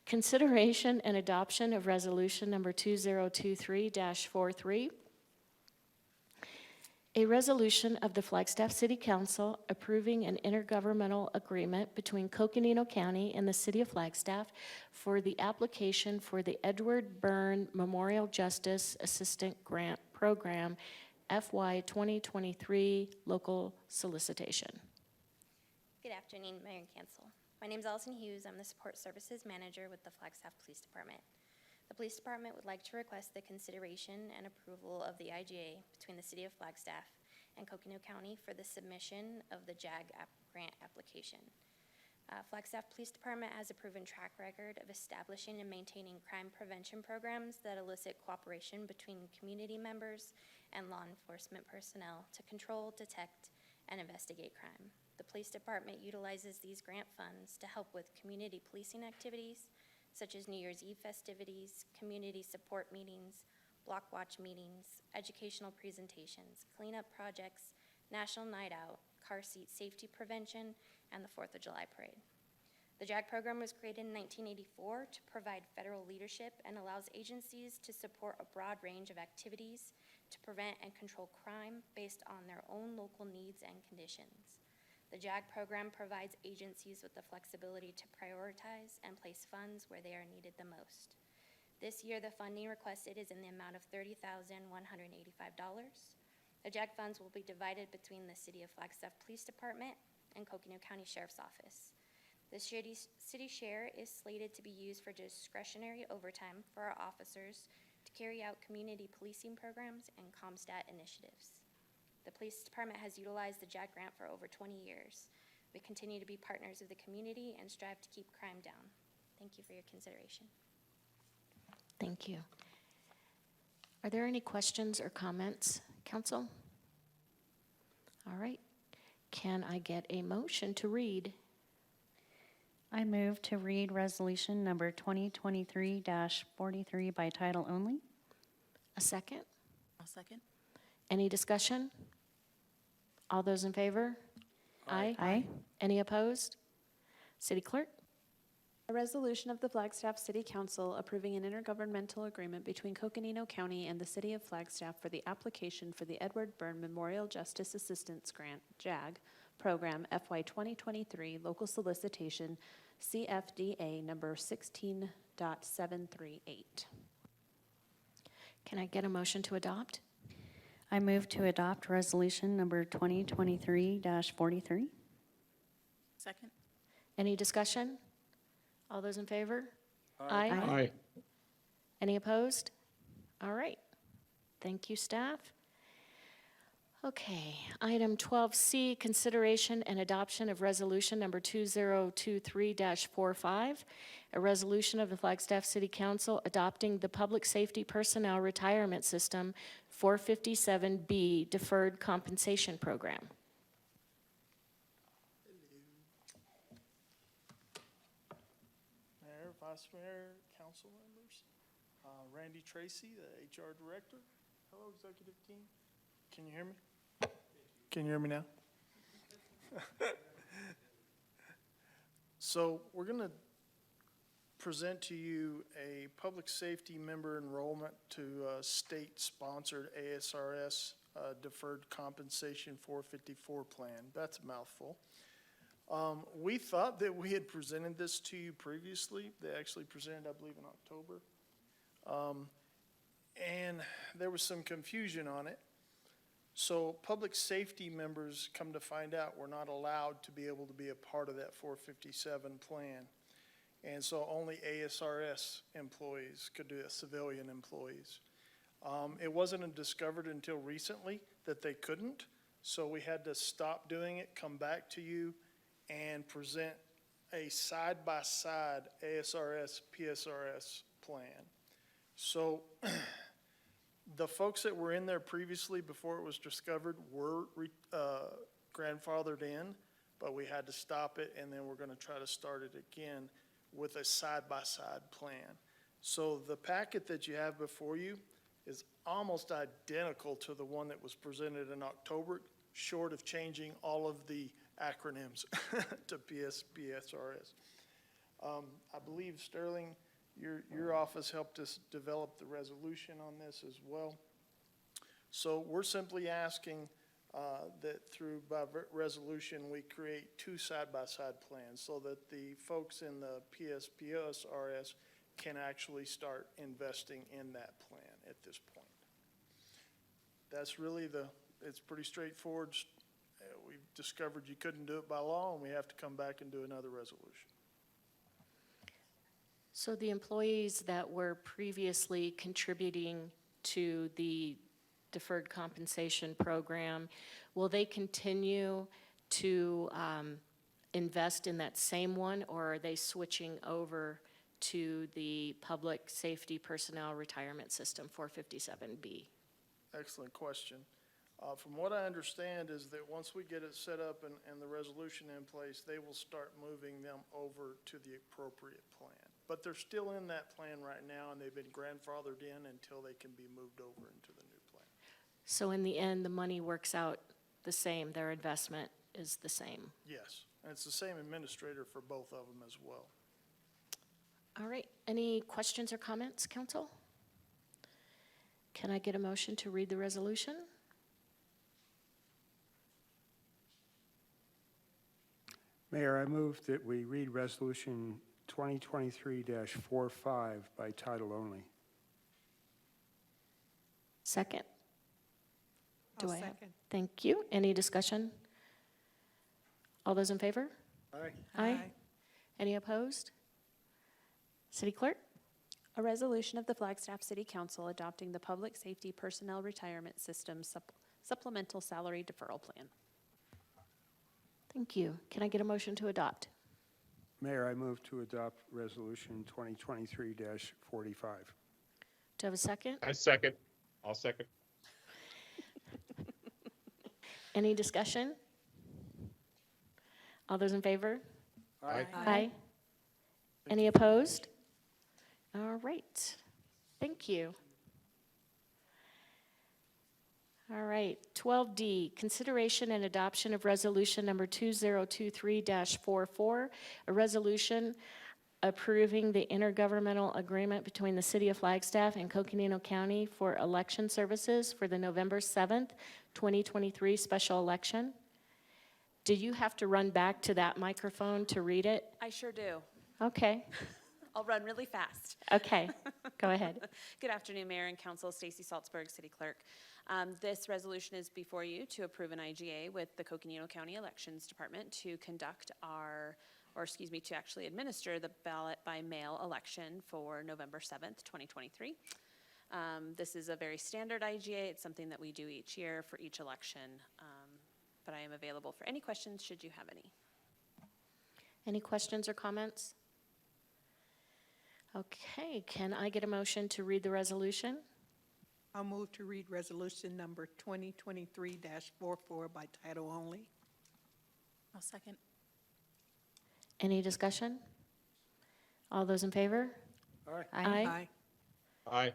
consideration and adoption of resolution number 2023-43. A resolution of the Flagstaff City Council approving an intergovernmental agreement between Coconino County and the City of Flagstaff for the application for the Edward Byrne Memorial Justice Assistant Grant Program FY 2023 local solicitation. Good afternoon, Mayor and Council. My name is Allison Hughes. I'm the Support Services Manager with the Flagstaff Police Department. The police department would like to request the consideration and approval of the IGA between the City of Flagstaff and Coconino County for the submission of the grant application. Flagstaff Police Department has a proven track record of establishing and maintaining crime prevention programs that elicit cooperation between community members and law enforcement personnel to control, detect, and investigate crime. The police department utilizes these grant funds to help with community policing activities, such as New Year's Eve festivities, community support meetings, block watch meetings, educational presentations, cleanup projects, National Night Out, car seat safety prevention, and the 4th of July parade. The JAG program was created in 1984 to provide federal leadership and allows agencies to support a broad range of activities to prevent and control crime based on their own local needs and conditions. The JAG program provides agencies with the flexibility to prioritize and place funds where they are needed the most. This year, the funding requested is in the amount of $30,185. The JAG funds will be divided between the City of Flagstaff Police Department and Coconino County Sheriff's Office. The city share is slated to be used for discretionary overtime for our officers to carry out community policing programs and CompStat initiatives. The police department has utilized the JAG grant for over 20 years. We continue to be partners of the community and strive to keep crime down. Thank you for your consideration. Thank you. Are there any questions or comments, council? All right. Can I get a motion to read? I move to read resolution number 2023-43 by title only. A second? I'll second. Any discussion? All those in favor? Aye. Aye. Any opposed? City Clerk? A resolution of the Flagstaff City Council approving an intergovernmental agreement between Coconino County and the City of Flagstaff for the application for the Edward Byrne Memorial Justice Assistance Grant, JAG, Program FY 2023 Local Solicitation CFDA number 16.738. Can I get a motion to adopt? I move to adopt resolution number 2023-43. Second. Any discussion? All those in favor? Aye. Aye. Any opposed? All right. Thank you, staff. Okay, item 12C, consideration and adoption of resolution number 2023-45, a resolution of the Flagstaff City Council adopting the Public Safety Personnel Retirement System 457B Deferred Compensation Program. Mayor, Vice Mayor, council members, Randy Tracy, the HR Director. Hello, executive team. Can you hear me? Can you hear me now? So we're going to present to you a public safety member enrollment to a state-sponsored ASRS Deferred Compensation 454 plan. That's a mouthful. We thought that we had presented this to you previously. They actually presented, I believe, in October. And there was some confusion on it. So public safety members, come to find out, were not allowed to be able to be a part of that 457 plan. And so only ASRS employees could do it, civilian employees. It wasn't discovered until recently that they couldn't. So we had to stop doing it, come back to you, and present a side-by-side ASRS, PSRS plan. So the folks that were in there previously before it was discovered were grandfathered in, but we had to stop it, and then we're going to try to start it again with a side-by-side plan. So the packet that you have before you is almost identical to the one that was presented in October, short of changing all of the acronyms to PSRS. I believe, Sterling, your office helped us develop the resolution on this as well. So we're simply asking that by resolution we create two side-by-side plans so that the folks in the PSRS can actually start investing in that plan at this point. That's really it's pretty straightforward. We've discovered you couldn't do it by law, and we have to come back and do another resolution. So the employees that were previously contributing to the deferred compensation program, will they continue to invest in that same one, or are they switching over to the Public Safety Personnel Retirement System 457B? Excellent question. From what I understand is that once we get it set up and the resolution in place, they will start moving them over to the appropriate plan. But they're still in that plan right now, and they've been grandfathered in until they can be moved over into the new plan. So in the end, the money works out the same, their investment is the same. Yes, and it's the same administrator for both of them as well. All right, any questions or comments, council? Can I get a motion to read the resolution? Mayor, I move that we read Resolution 2023-45 by title only. Second. I'll Do I have? second. Thank you. Any discussion? All those in favor? Aye. Aye. Any opposed? City Clerk? A resolution of the Flagstaff City Council adopting the Public Safety Personnel Retirement System Supplemental Salary Deferral Plan. Thank you. Can I get a motion to adopt? Mayor, I move to adopt Resolution 2023-45. Do I have a second? I second. I'll second. Any discussion? All those in favor? Aye. Aye. Any opposed? All right. Thank you. All right, 12D, consideration and adoption of resolution number 2023-44, a resolution approving the intergovernmental agreement between the City of Flagstaff and Coconino County for election services for the November 7th, 2023 special election. Do you have to run back to that microphone to read it? I sure do. Okay, I'll run really fast. okay, go ahead. Good afternoon, Mayor and Council. Stacy Salzberg, City Clerk. This resolution is before you to approve an IGA with the Coconino County Elections Department to conduct to actually administer the ballot by mail election for November 7th, 2023. This is a very standard IGA. It's something that we do each year for each election, but I am available for any questions should you have any. Any questions or comments? Okay, can I get a motion to read the resolution? I'll move to read resolution number 2023-44 by title only. I'll second. Any discussion? All those in favor? Aye. Aye. Aye.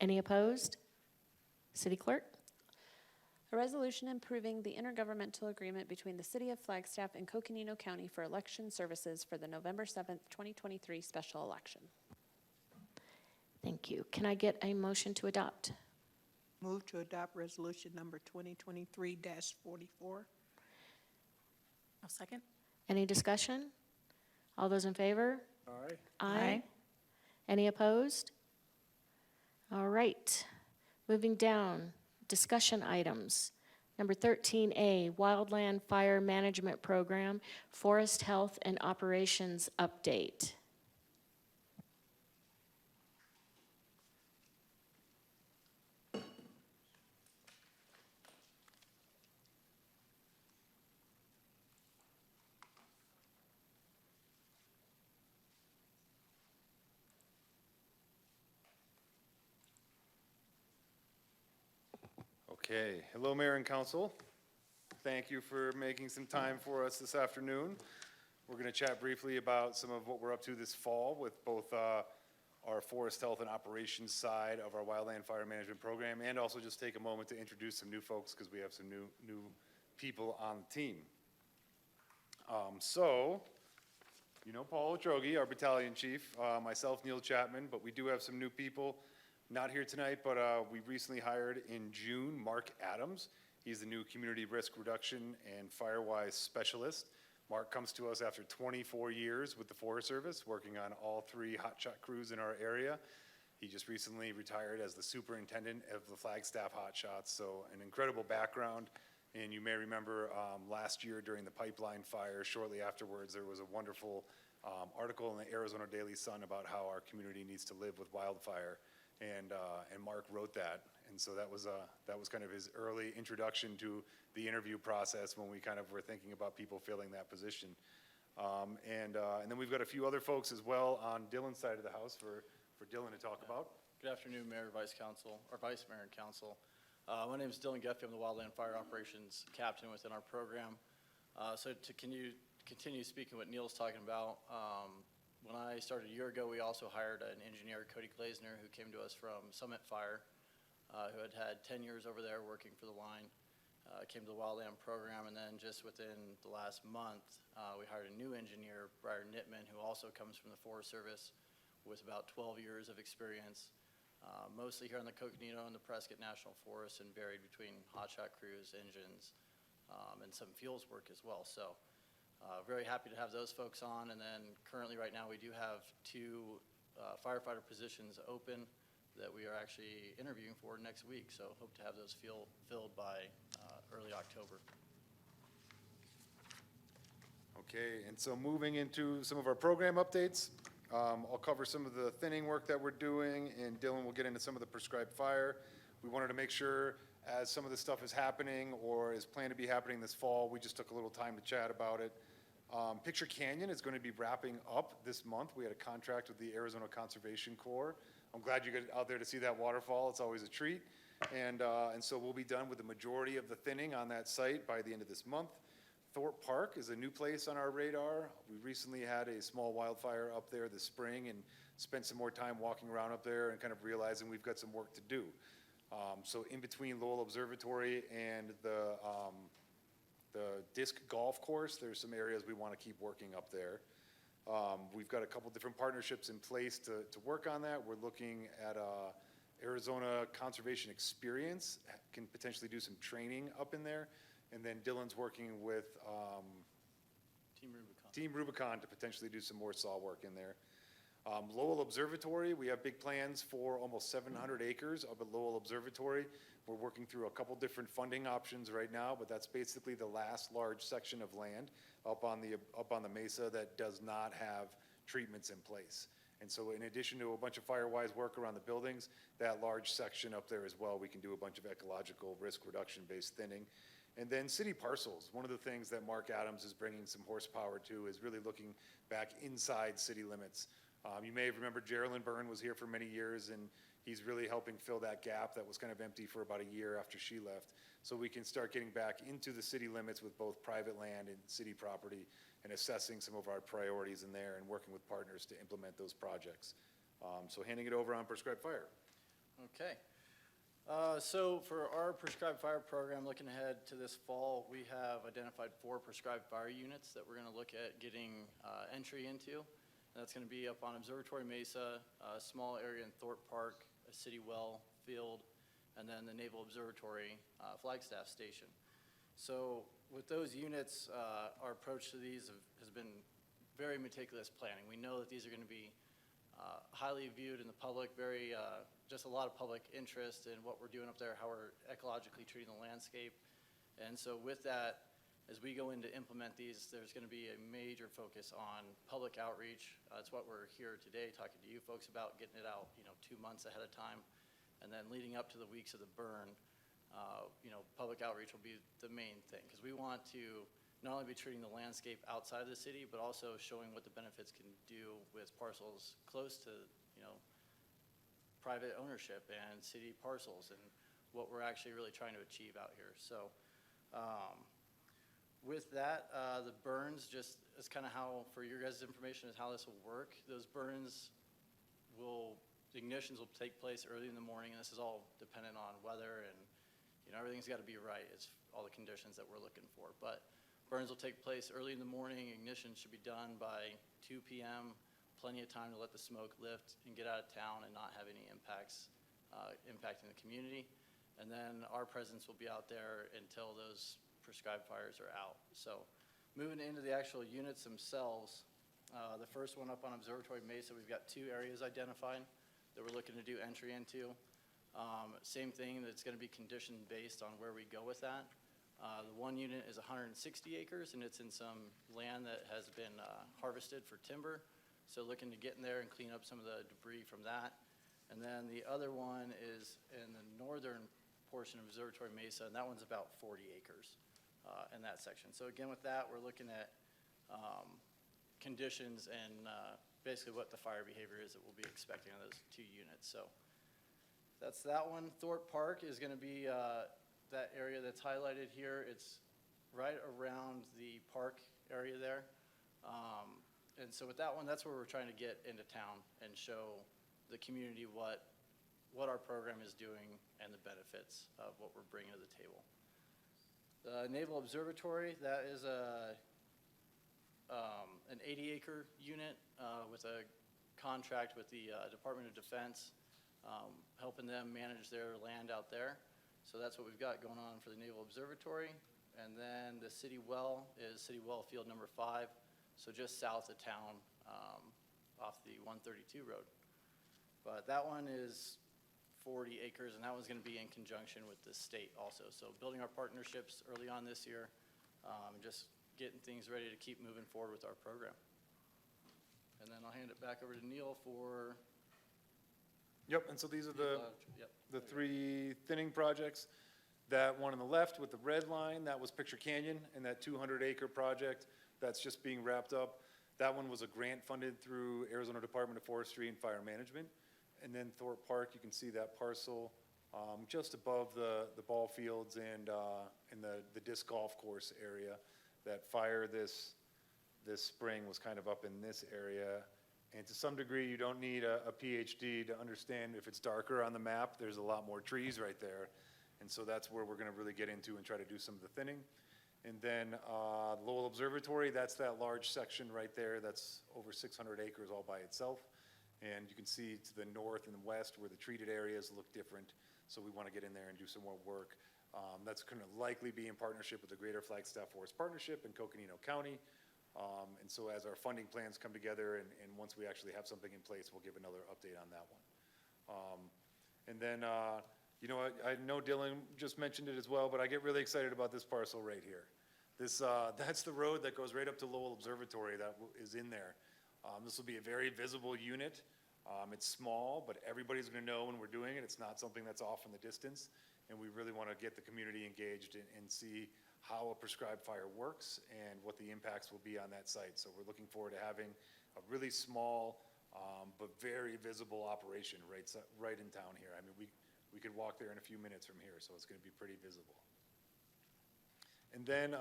Any opposed? City Clerk? A resolution improving the intergovernmental agreement between the City of Flagstaff and Coconino County for election services for the November 7th, 2023 special election. Thank you. Can I get a motion to adopt? Move to adopt resolution number 2023-44. I'll second. Any discussion? All those in favor? Aye. Aye. Any opposed? All right. Moving down, discussion items. Number 13A, Wildland Fire Management Program, Forest Health and Operations Update. Okay, hello, Mayor and Council. Thank you for making some time for us this afternoon. We're going to chat briefly about some of what we're up to this fall with both our Forest Health and Operations side of our Wildland Fire Management Program, and also just take a moment to introduce some new folks because we have some new people on the team. So, you know Paul Otrogi, our battalion chief, myself, Neil Chapman, but we do have some new people. Not here tonight, but we recently hired in June Mark Adams. He's the new Community Risk Reduction and Firewise Specialist. Mark comes to us after 24 years with the Forest Service, working on all 3 hotshot crews in our area. He just recently retired as the superintendent of the Flagstaff Hotshots, so an incredible background. And you may remember last year during the pipeline fire, shortly afterwards, there was a wonderful article in the Arizona Daily Sun about how our community needs to live with wildfire, and Mark wrote that, and so that was kind of his early introduction to the interview process when we kind of were thinking about people filling that position. And then we've got a few other folks as well on Dylan's side of the house for Dylan to talk about. Good afternoon, Mayor, Vice Council, or Vice Mayor and Council. My name is Dylan Geffey. I'm the Wildland Fire Operations Captain within our program. So to continue speaking what Neil's talking about, when I started a year ago, we also hired an engineer, Cody Glazner, who came to us from Summit Fire, who had 10 years over there working for the line. Came to the Wildland program, and then just within the last month, we hired a new engineer, Briar Nittman, who also comes from the Forest Service with about 12 years of experience, mostly here on the Coconino and the Prescott National Forest, and varied between hotshot crews, engines, and some fuels work as well. So very happy to have those folks on. And then currently right now we do have 2 firefighter positions open that we are actually interviewing for next week. So hope to have those filled by early October. Okay, and so moving into some of our program updates, I'll cover some of the thinning work that we're doing, and Dylan will get into some of the prescribed fire. We wanted to make sure, as some of this stuff is happening or is planned to be happening this fall, we just took a little time to chat about it. Picture Canyon is going to be wrapping up this month. We had a contract with the Arizona Conservation Corps. I'm glad you got out there to see that waterfall. It's always a treat. And so we'll be done with the majority of the thinning on that site by the end of this month. Thorpe Park is a new place on our radar. We recently had a small wildfire up there this spring and spent some more time walking around up there and kind of realizing we've got some work to do. So in between Lowell Observatory and the disc golf course, there's some areas we want to keep working up there. We've got a couple different partnerships in place to work on that. We're looking at Arizona Conservation Experience, can potentially do some training up in there. And then Dylan's working with Team Rubicon to potentially do some more saw work in there. Lowell Observatory, we have big plans for almost 700 acres up at Lowell Observatory. We're working through a couple different funding options right now, but that's basically the last large section of land up on the mesa that does not have treatments in place. And so in addition to a bunch of Firewise work around the buildings, that large section up there as well, we can do a bunch of ecological risk reduction based thinning. And then city parcels, one of the things that Mark Adams is bringing some horsepower to is really looking back inside city limits. You may have remembered Geraldine Byrne was here for many years, and he's really helping fill that gap that was kind of empty for about a year after she left. So we can start getting back into the city limits with both private land and city property and assessing some of our priorities in there and working with partners to implement those projects. So handing it over on prescribed fire. Okay. So for our prescribed fire program, looking ahead to this fall, we have identified 4 prescribed fire units that we're going to look at getting entry into. And that's going to be up on Observatory Mesa, a small area in Thorpe Park, a city well field, and then the Naval Observatory Flagstaff Station. So with those units, our approach to these has been very meticulous planning. We know that these are going to be highly viewed in the public, just a lot of public interest in what we're doing up there, how we're ecologically treating the landscape. And so with that, as we go in to implement these, there's going to be a major focus on public outreach. That's what we're here today talking to you folks about, getting it out 2 months ahead of time. And then leading up to the weeks of the burn, public outreach will be the main thing, because we want to not only be treating the landscape outside of the city, but also showing what the benefits can do with parcels close to private ownership and city parcels, and what we're actually really trying to achieve out here. So with that, the burns, just as kind of how, for your guys' information, is how this will work. Those burns the ignitions will take place early in the morning, and this is all dependent on weather, and everything's got to be right. It's all the conditions that we're looking for. But burns will take place early in the morning. Ignition should be done by 2 p.m. Plenty of time to let the smoke lift and get out of town and not have any impacts impacting the community. And then our presence will be out there until those prescribed fires are out. So moving into the actual units themselves, the first one up on Observatory Mesa, we've got 2 areas identified that we're looking to do entry into. Same thing, that's going to be condition based on where we go with that. The one unit is 160 acres, and it's in some land that has been harvested for timber. So looking to get in there and clean up some of the debris from that. And then the other one is in the northern portion of Observatory Mesa, and that one's about 40 acres in that section. So again, with that, we're looking at conditions and basically what the fire behavior is that we'll be expecting on those two units. So that's that one. Thorpe Park is going to be that area that's highlighted here. It's right around the park area there. And so with that one, that's where we're trying to get into town and show the community what our program is doing and the benefits of what we're bringing to the table. The Naval Observatory, that is an 80-acre unit with a contract with the Department of Defense, helping them manage their land out there. So that's what we've got going on for the Naval Observatory. And then the City Well is City Well Field number 5, so just south of town off the 132 road. But that one is 40 acres, and that one's going to be in conjunction with the state also. So building our partnerships early on this year, just getting things ready to keep moving forward with our program. And then I'll hand it back over to Neil for... Yep, and so these are the Yep. three thinning projects. That one on the left with the red line, that was Picture Canyon, and that 200-acre project that's just being wrapped up. That one was a grant funded through Arizona Department of Forestry and Fire Management. And then Thorpe Park, you can see that parcel just above the ball fields and the disc golf course area. That fire this spring was kind of up in this area. And to some degree, you don't need a PhD to understand if it's darker on the map, there's a lot more trees right there. And so that's where we're going to really get into and try to do some of the thinning. And then Lowell Observatory, that's that large section right there. That's over 600 acres all by itself. And you can see to the north and west where the treated areas look different. So we want to get in there and do some more work. That's going to likely be in partnership with the Greater Flagstaff Forest Partnership in Coconino County. And so as our funding plans come together and once we actually have something in place, we'll give another update on that one. And then, you know, I know Dylan just mentioned it as well, but I get really excited about this parcel right here. That's the road that goes right up to Lowell Observatory that is in there. This will be a very visible unit. It's small, but everybody's going to know when we're doing it. It's not something that's off in the distance. And we really want to get the community engaged and see how a prescribed fire works and what the impacts will be on that site. So we're looking forward to having a really small but very visible operation right in town here. I mean, we could walk there in a few minutes from here, so it's going to be pretty visible. And then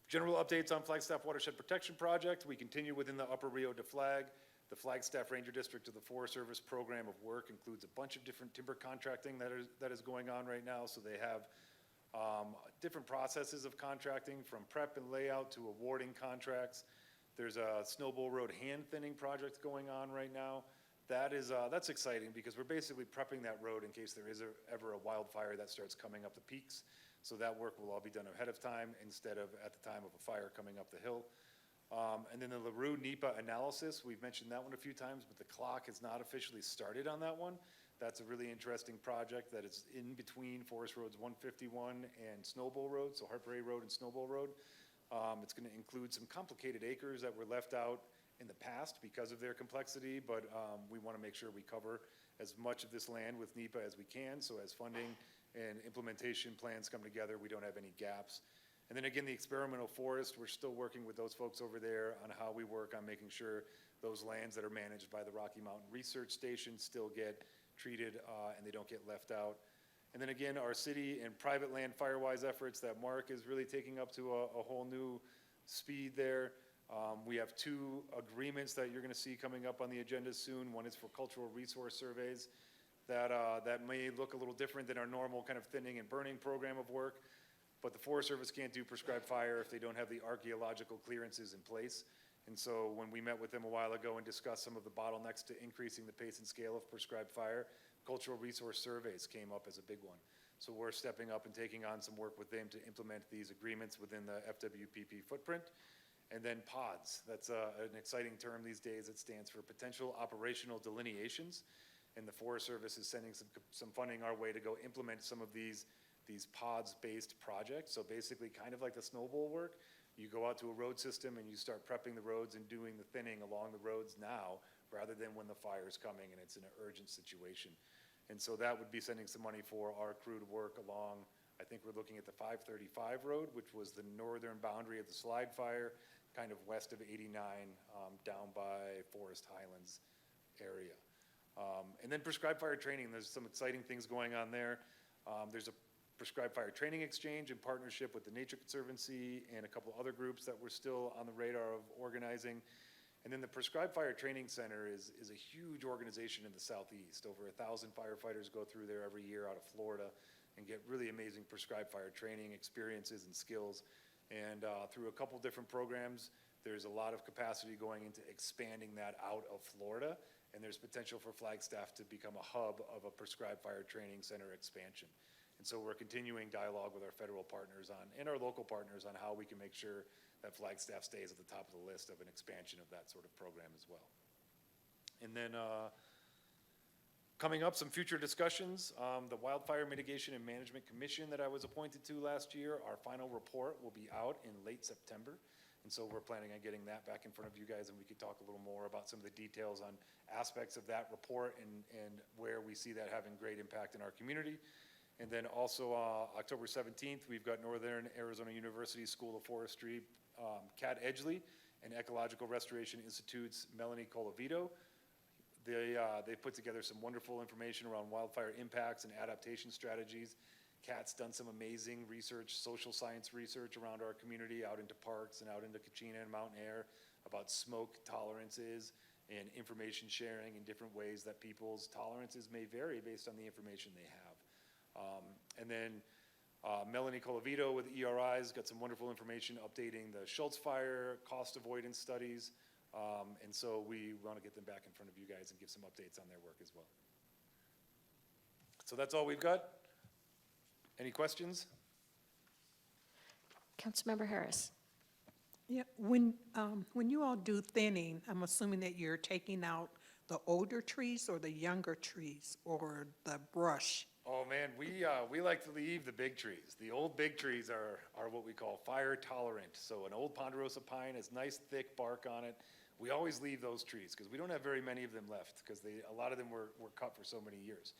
general updates on Flagstaff Watershed Protection Project. We continue within the Upper Rio de Flag. The Flagstaff Ranger District of the Forest Service program of work includes a bunch of different timber contracting that is going on right now. So they have different processes of contracting from prep and layout to awarding contracts. There's a Snowball Road hand thinning project going on right now. That's exciting because we're basically prepping that road in case there is ever a wildfire that starts coming up the peaks. So that work will all be done ahead of time instead of at the time of a fire coming up the hill. And then the LaRue NEPA analysis, we've mentioned that one a few times, but the clock has not officially started on that one. That's a really interesting project that is in between Forest Roads 151 and Snowball Road, so Hartbury Road and Snowball Road. It's going to include some complicated acres that were left out in the past because of their complexity, but we want to make sure we cover as much of this land with NEPA as we can, so as funding and implementation plans come together, we don't have any gaps. And then again, the experimental forest, we're still working with those folks over there on how we work on making sure those lands that are managed by the Rocky Mountain Research Station still get treated and they don't get left out. And then again, our city and private land firewise efforts that Mark is really taking up to a whole new speed there. We have 2 agreements that you're going to see coming up on the agenda soon. One is for cultural resource surveys that may look a little different than our normal kind of thinning and burning program of work. But the Forest Service can't do prescribed fire if they don't have the archaeological clearances in place. And so when we met with them a while ago and discussed some of the bottlenecks to increasing the pace and scale of prescribed fire, cultural resource surveys came up as a big one. So we're stepping up and taking on some work with them to implement these agreements within the FWPP footprint. And then PODs, that's an exciting term these days. It stands for Potential Operational Delineations. And the Forest Service is sending some funding our way to go implement some of these these pods-based projects. So basically kind of like the snowball work, you go out to a road system and you start prepping the roads and doing the thinning along the roads now, rather than when the fire's coming and it's an urgent situation. And so that would be sending some money for our crew to work along, I think we're looking at the 535 road, which was the northern boundary of the slide fire, kind of west of 89, down by Forest Highlands area. And then prescribed fire training, there's some exciting things going on there. There's a prescribed fire training exchange in partnership with the Nature Conservancy and a couple other groups that we're still on the radar of organizing. And then the Prescribed Fire Training Center is a huge organization in the Southeast. Over 1,000 firefighters go through there every year out of Florida and get really amazing prescribed fire training experiences and skills. And through a couple different programs, there's a lot of capacity going into expanding that out of Florida. And there's potential for Flagstaff to become a hub of a prescribed fire training center expansion. And so we're continuing dialogue with our federal partners and our local partners on how we can make sure that Flagstaff stays at the top of the list of an expansion of that sort of program as well. And then coming up, some future discussions. The Wildfire Mitigation and Management Commission that I was appointed to last year, our final report will be out in late September. And so we're planning on getting that back in front of you guys, and we could talk a little more about some of the details on aspects of that report and where we see that having great impact in our community. And then also October 17th, we've got Northern Arizona University School of Forestry, Kat Edgley, and Ecological Restoration Institute's Melanie Colavito. They put together some wonderful information around wildfire impacts and adaptation strategies. Kat's done some amazing research, social science research around our community, out into parks and out into Kachina and Mountain Air, about smoke tolerances and information sharing in different ways that people's tolerances may vary based on the information they have. And then Melanie Colavito with ERI's got some wonderful information updating the Schultz Fire cost avoidance studies. And so we want to get them back in front of you guys and give some updates on their work as well. So that's all we've got. Any questions? Councilmember Harris. Yeah, when you all do thinning, I'm assuming that you're taking out the older trees or the younger trees or the brush? Oh man, we like to leave the big trees. The old big trees are what we call fire tolerant. So an old ponderosa pine has nice thick bark on it. We always leave those trees because we don't have very many of them left because a lot of them were cut for so many years.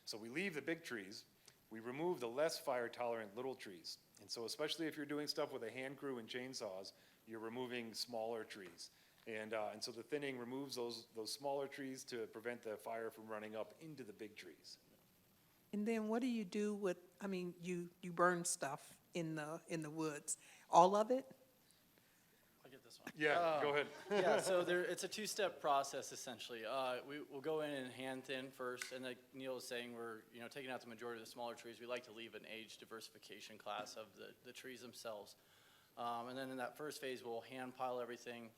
So we leave the big trees. We remove the less fire tolerant little trees. And so especially if you're doing stuff with a hand crew and chainsaws, you're removing smaller trees. And so the thinning removes those smaller trees to prevent the fire from running up into the big trees. And then what do you do with, I mean, you burn stuff in the woods, all of it? I'll get this one. Yeah, go ahead. Yeah, so it's a two-step process essentially. We'll go in and hand thin first, and like Neil was saying, we're taking out the majority of the smaller trees. We like to leave an age diversification class of the trees themselves. And then in that first phase, we'll hand pile everything,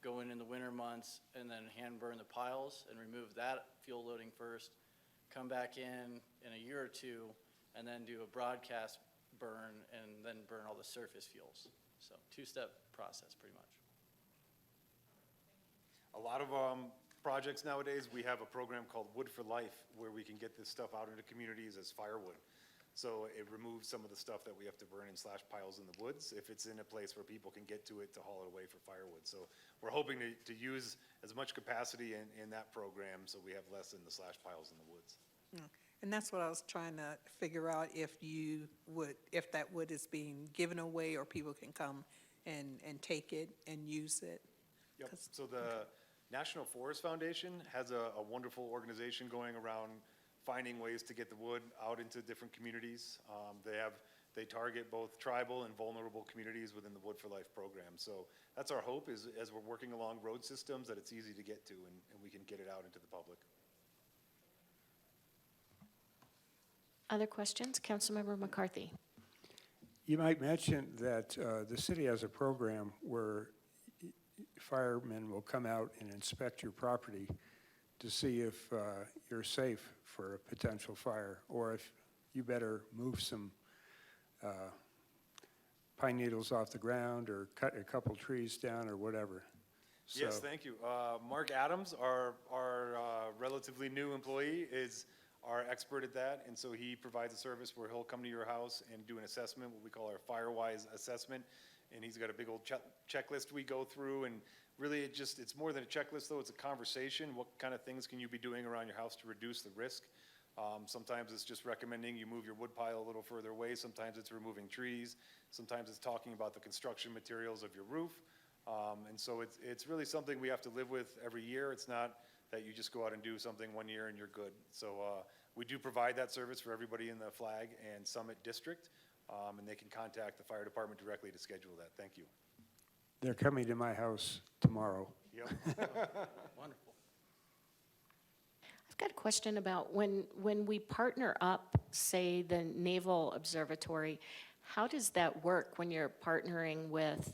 go in the winter months, and then hand burn the piles and remove that fuel loading first. Come back in a year or two, and then do a broadcast burn, and then burn all the surface fuels. So two-step process, pretty much. A lot of projects nowadays, we have a program called Wood for Life where we can get this stuff out into communities as firewood. So it removes some of the stuff that we have to burn in slash piles in the woods if it's in a place where people can get to it to haul it away for firewood. So we're hoping to use as much capacity in that program so we have less in the slash piles in the woods. And that's what I was trying to figure out, if that wood is being given away or people can come and take it and use it. Yep. So the National Forest Foundation has a wonderful organization going around finding ways to get the wood out into different communities. They target both tribal and vulnerable communities within the Wood for Life program. So that's our hope, is as we're working along road systems, that it's easy to get to and we can get it out into the public. Other questions? Councilmember McCarthy. You might mention that the city has a program where firemen will come out and inspect your property to see if you're safe for a potential fire, or if you better move some pine needles off the ground or cut a couple trees down or whatever. Yes, thank you. Mark Adams, our relatively new employee, is are expert at that, and so he provides a service where he'll come to your house and do an assessment, what we call our FireWise assessment, and he's got a big old checklist we go through, and really it's more than a checklist though, it's a conversation. What kind of things can you be doing around your house to reduce the risk? Sometimes it's just recommending you move your wood pile a little further away. Sometimes it's removing trees. Sometimes it's talking about the construction materials of your roof. And so it's really something we have to live with every year. It's not that you just go out and do something one year and you're good. So we do provide that service for everybody in the Flag and Summit District, and they can contact the fire department directly to schedule that. Thank you. They're coming to my house tomorrow. Yep. Wonderful. I've got a question about when we partner up, say, the Naval Observatory, how does that work when you're partnering with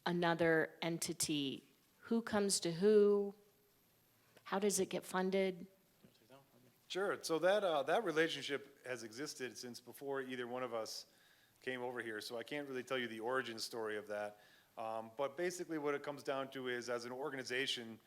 another entity? Who comes to who? How does it get funded? Sure. So that relationship has existed since before either one of us came over here. So I can't really tell you the origin story of that. But basically what it comes down to is, as an organization,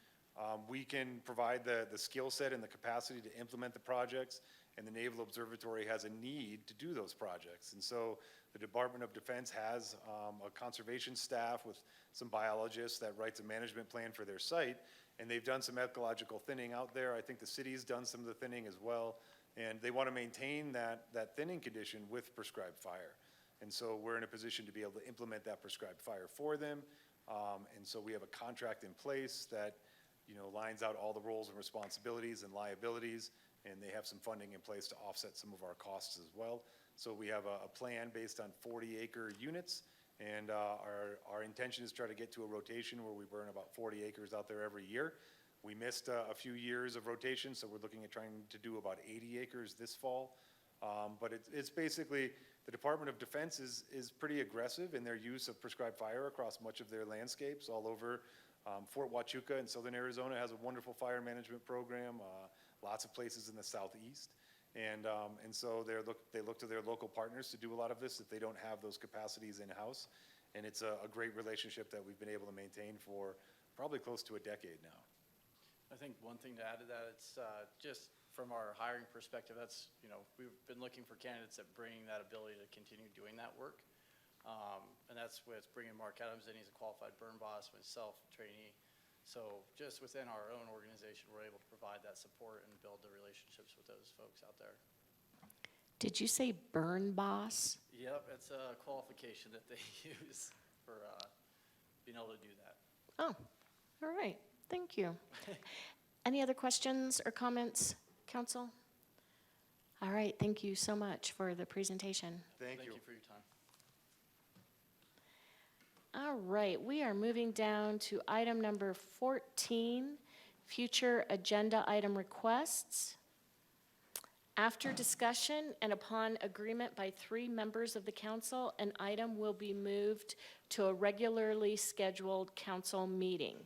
we can provide the skill set and the capacity to implement the projects, and the Naval Observatory has a need to do those projects. And so the Department of Defense has a conservation staff with some biologists that writes a management plan for their site, and they've done some ecological thinning out there. I think the city's done some of the thinning as well, and they want to maintain that thinning condition with prescribed fire. And so we're in a position to be able to implement that prescribed fire for them. And so we have a contract in place that, lines out all the roles and responsibilities and liabilities, and they have some funding in place to offset some of our costs as well. So we have a plan based on 40-acre units, and our intention is to try to get to a rotation where we burn about 40 acres out there every year. We missed a few years of rotation, so we're looking at trying to do about 80 acres this fall. But it's basically, the Department of Defense is pretty aggressive in their use of prescribed fire across much of their landscapes all over. Fort Huachuca in southern Arizona has a wonderful fire management program, lots of places in the southeast. And so they look to their local partners to do a lot of this if they don't have those capacities in-house. And it's a great relationship that we've been able to maintain for probably close to a decade now. I think one thing to add to that, it's just from our hiring perspective, that's, we've been looking for candidates that bring that ability to continue doing that work. And that's with bringing Mark Adams in. He's a qualified burn boss, myself, trainee. So just within our own organization, we're able to provide that support and build the relationships with those folks out there. Did you say burn boss? Yep, it's a qualification that they use for being able to do that. Oh, all right. Thank you. Any other questions or comments, council? All right. Thank you so much for the presentation. Thank you for your time. All right, we are moving down to item number 14, future agenda item requests. After discussion and upon agreement by 3 members of the council, an item will be moved to a regularly scheduled council meeting.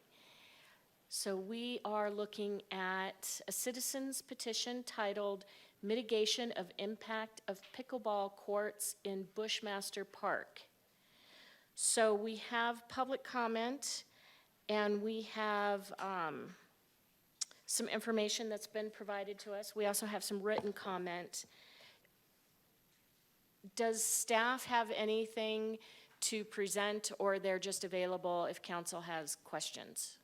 So we are looking at a citizen's petition titled Mitigation of Impact of Pickleball Courts in Bushmaster Park. So we have public comment, and we have some information that's been provided to us. We also have some written comment. Does staff have anything to present, or they're just available if council has questions?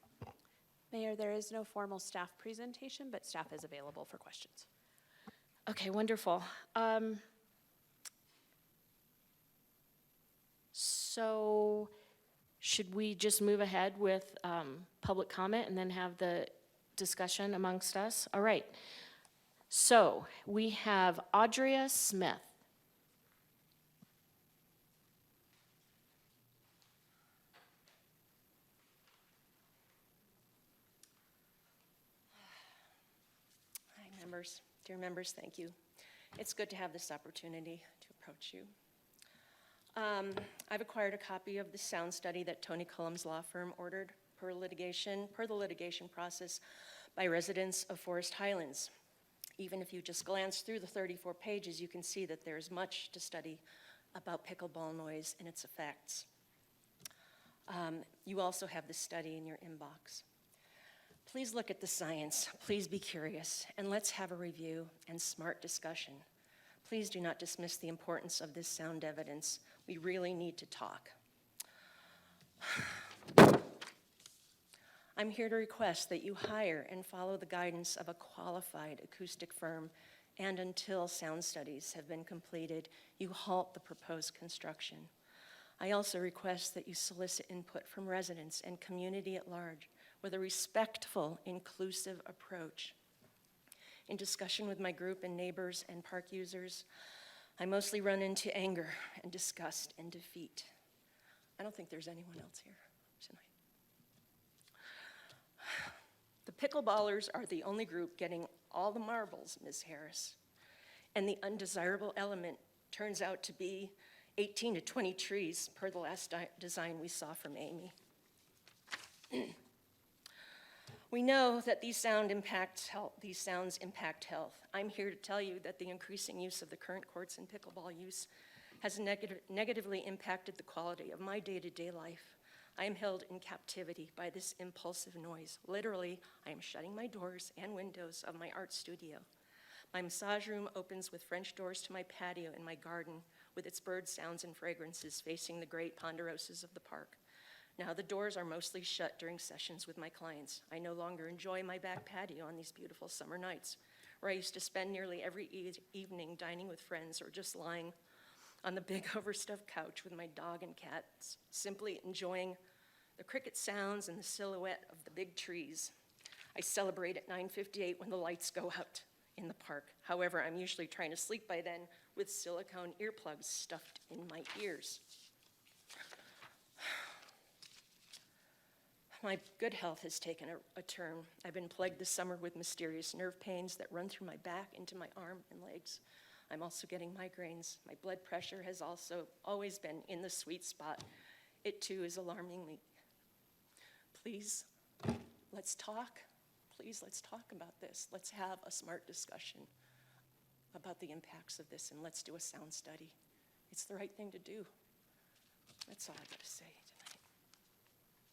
Mayor, there is no formal staff presentation, but staff is available for questions. Okay, wonderful. So should we just move ahead with public comment and then have the discussion amongst us? All right. So we have Audria Smith. Hi, members. Dear members, thank you. It's good to have this opportunity to approach you. I've acquired a copy of the sound study that Tony Cullum's law firm ordered per the litigation process by residents of Forest Highlands. Even if you just glance through the 34 pages, you can see that there's much to study about pickleball noise and its effects. You also have the study in your inbox. Please look at the science, please be curious, and let's have a review and smart discussion. Please do not dismiss the importance of this sound evidence. We really need to talk. I'm here to request that you hire and follow the guidance of a qualified acoustic firm, and until sound studies have been completed, you halt the proposed construction. I also request that you solicit input from residents and community at large with a respectful, inclusive approach. In discussion with my group and neighbors and park users, I mostly run into anger and disgust and defeat. I don't think there's anyone else here tonight. The pickleballers are the only group getting all the marbles, Ms. Harris. And the undesirable element turns out to be 18 to 20 trees per the last design we saw from Amy. We know that these sounds impact health. I'm here to tell you that the increasing use of the current courts and pickleball use has negatively impacted the quality of my day-to-day life. I am held in captivity by this impulsive noise. Literally, I am shutting my doors and windows of my art studio. My massage room opens with French doors to my patio and my garden with its bird sounds and fragrances facing the great ponderosas of the park. Now the doors are mostly shut during sessions with my clients. I no longer enjoy my back patio on these beautiful summer nights, where I used to spend nearly every evening dining with friends or just lying on the big overstuffed couch with my dog and cats, simply enjoying the cricket sounds and the silhouette of the big trees. I celebrate at 9:58 when the lights go out in the park. However, I'm usually trying to sleep by then with silicone earplugs stuffed in my ears. My good health has taken a turn. I've been plagued this summer with mysterious nerve pains that run through my back into my arm and legs. I'm also getting migraines. My blood pressure has also always been in the sweet spot. It too is alarming me. Please, let's talk. Please, let's talk about this. Let's have a smart discussion about the impacts of this, and let's do a sound study. It's the right thing to do. That's all I've got to say tonight.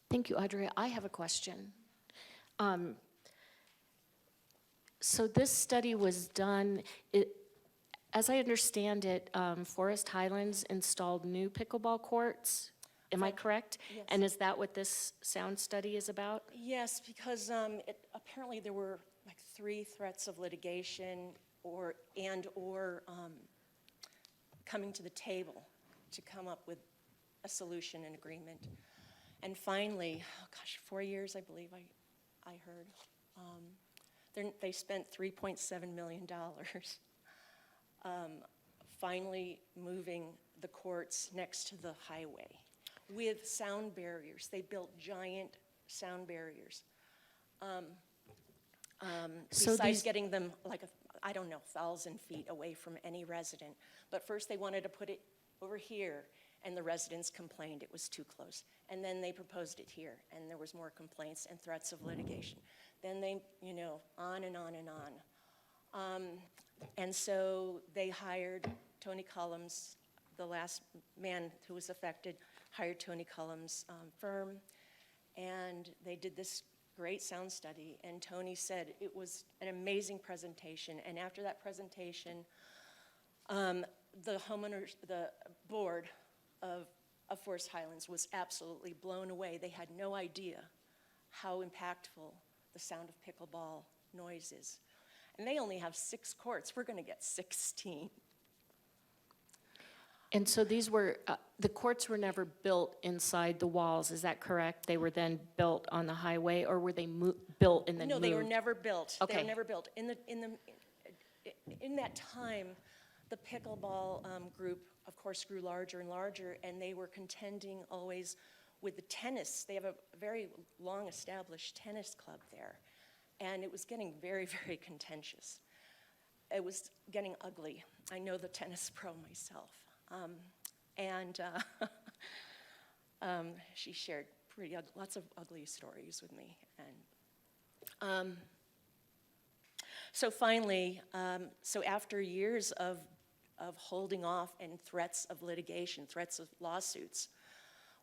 Thank you, Audrey. I have a question. So this study was done, as I understand it, Forest Highlands installed new pickleball courts. Am I correct? Yes. And is that what this sound study is about? Yes, because apparently there were like 3 threats of litigation or coming to the table to come up with a solution and agreement. And finally, 4 years, I believe I heard, they spent $3.7 million finally moving the courts next to the highway with sound barriers. They built giant sound barriers. Besides getting them like, 1,000 feet away from any resident. But first they wanted to put it over here, and the residents complained it was too close. And then they proposed it here, and there was more complaints and threats of litigation. Then they, on and on and on. And so they hired Tony Cullum's, the last man who was affected, hired Tony Cullum's firm, and they did this great sound study, and Tony said it was an amazing presentation. And after that presentation, the board of Forest Highlands was absolutely blown away. They had no idea how impactful the sound of pickleball noise is. And they only have 6 courts. We're going to get 16. And so these were, the courts were never built inside the walls, is that correct? They were then built on the highway, or were they built and then moved? No, they were never built. Okay. They were never built. In that time, the pickleball group, of course, grew larger and larger, and they were contending always with the tennis. They have a very long-established tennis club there, and it was getting very, very contentious. It was getting ugly. I know the tennis pro myself. She shared lots of ugly stories with me. And so finally, so after years of holding off and threats of litigation, threats of lawsuits,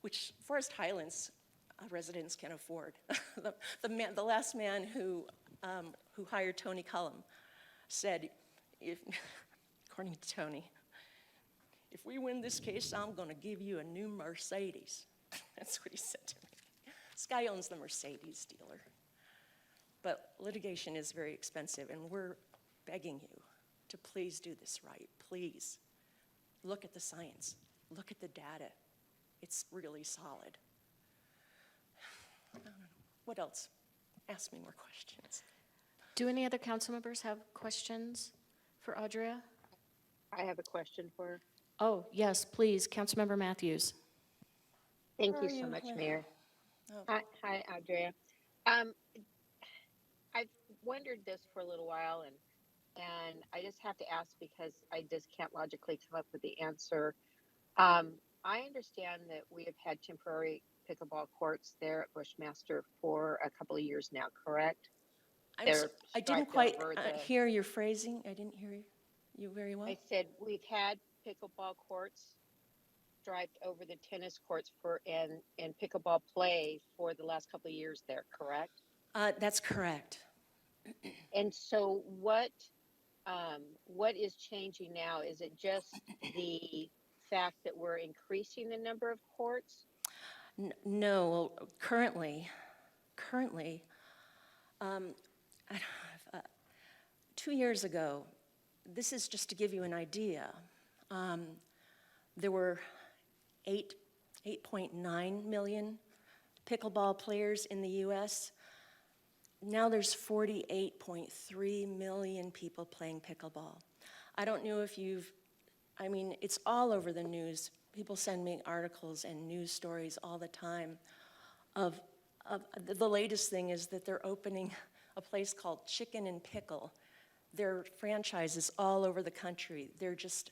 which Forest Highlands residents can afford. The last man who hired Tony Cullum said, according to Tony, if we win this case, I'm going to give you a new Mercedes. That's what he said to me. This guy owns the Mercedes dealer. But litigation is very expensive, and we're begging you to please do this right. Please. Look at the science. Look at the data. It's really solid. I don't know. What else? Ask me more questions. Do any other council members have questions for Audrea? I have a question for her. Oh, yes, please, Councilmember Matthews. Thank Where you are so you? much, Where? Mayor. Oh. Hi, Andrea. I've wondered this for a little while, and I just have to ask because I just can't logically come up with the answer. I understand that we have had temporary pickleball courts there at Bushmaster for a couple of years now, correct? I didn't striped quite over the- hear your phrasing. I didn't hear you very well. I said we've had pickleball courts striped over the tennis courts and pickleball play for the last couple of years there, correct? That's correct. And so what is changing now? Is it just the fact that we're increasing the number of courts? No, well, currently, 2 years ago, this is just to give you an idea, there were 8.9 million pickleball players in the US. Now there's 48.3 million people playing pickleball. I don't know if it's all over the news. People send me articles and news stories all the time of the latest thing is that they're opening a place called Chicken and Pickle. There are franchises all over the country. They're just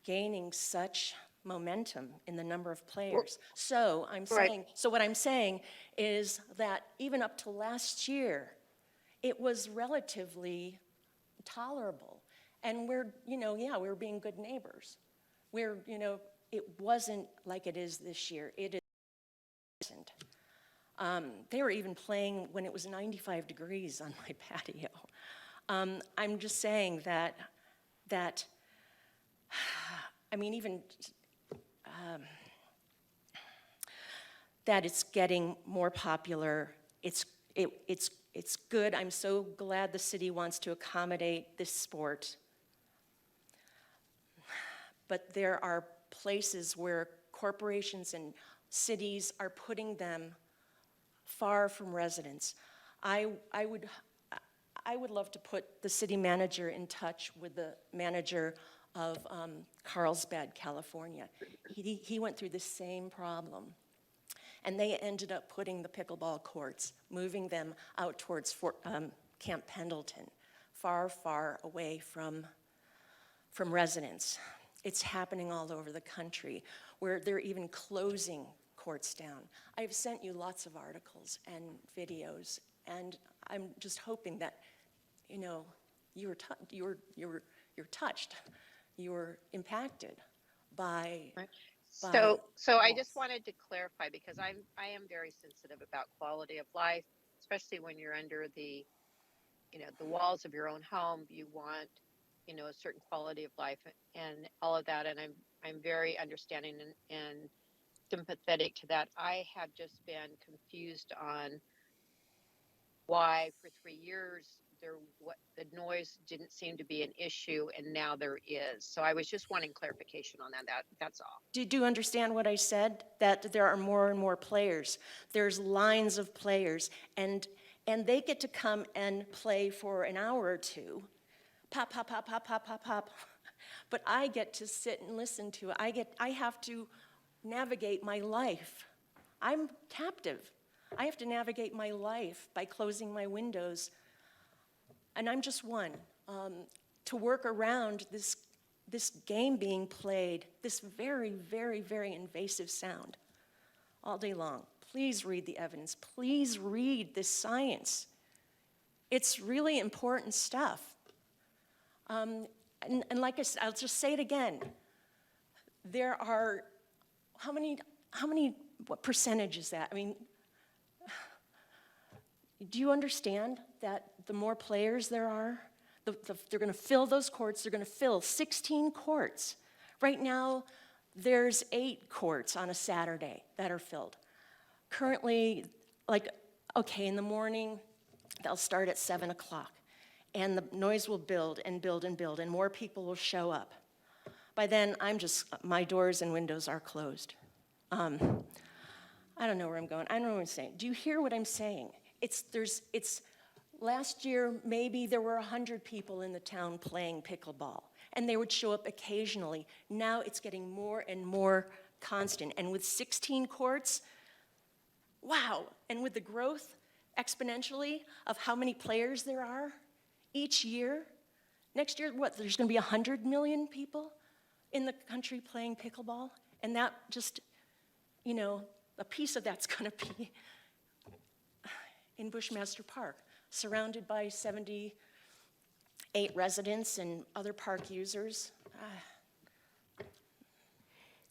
gaining such momentum in the number of players. So what I'm saying is that even up to last year, it was relatively tolerable. And we're being good neighbors. It wasn't like it is this year. It isn't. They were even playing when it was 95 degrees on my patio. I'm just saying that it's getting more popular. It's good. I'm so glad the city wants to accommodate this sport. But there are places where corporations and cities are putting them far from residents. I would love to put the city manager in touch with the manager of Carlsbad, California. He went through the same problem. And they ended up putting the pickleball courts, moving them out towards Camp Pendleton, far, far away from residents. It's happening all over the country, where they're even closing courts down. I've sent you lots of articles and videos, and I'm just hoping that, you're touched, you're impacted by. So I just wanted to clarify, because I am very sensitive about quality of life, especially when you're under the walls of your own home. You want, a certain quality of life and all of that. And I'm very understanding and sympathetic to that. I have just been confused on why for 3 years the noise didn't seem to be an issue, and now there is. So I was just wanting clarification on that. That's all. Did you understand what I said? That there are more and more players. There's lines of players, and they get to come and play for an hour or two. Pop, pop, pop, pop, pop, pop, pop. But I get to sit and listen to it. I have to navigate my life. I'm captive. I have to navigate my life by closing my windows. And I'm just one, to work around this game being played, this very, very, very invasive sound all day long. Please read the evidence. Please read this science. It's really important stuff. And like I said, I'll just say it again. There are, what percentage is that? Do you understand that the more players there are, they're going to fill those courts, they're going to fill 16 courts. Right now, there's 8 courts on a Saturday that are filled. Currently, like, okay, in the morning, they'll start at 7 o'clock, and the noise will build and build and build, and more people will show up. By then, my doors and windows are closed. I don't know where I'm going. I don't know what I'm saying. Do you hear what I'm saying? Last year, maybe there were 100 people in the town playing pickleball, and they would show up occasionally. Now it's getting more and more constant. And with 16 courts, wow. And with the growth exponentially of how many players there are each year, next year, there's going to be 100 million people in the country playing pickleball? And that just, a piece of that's going to be in Bushmaster Park, surrounded by 78 residents and other park users.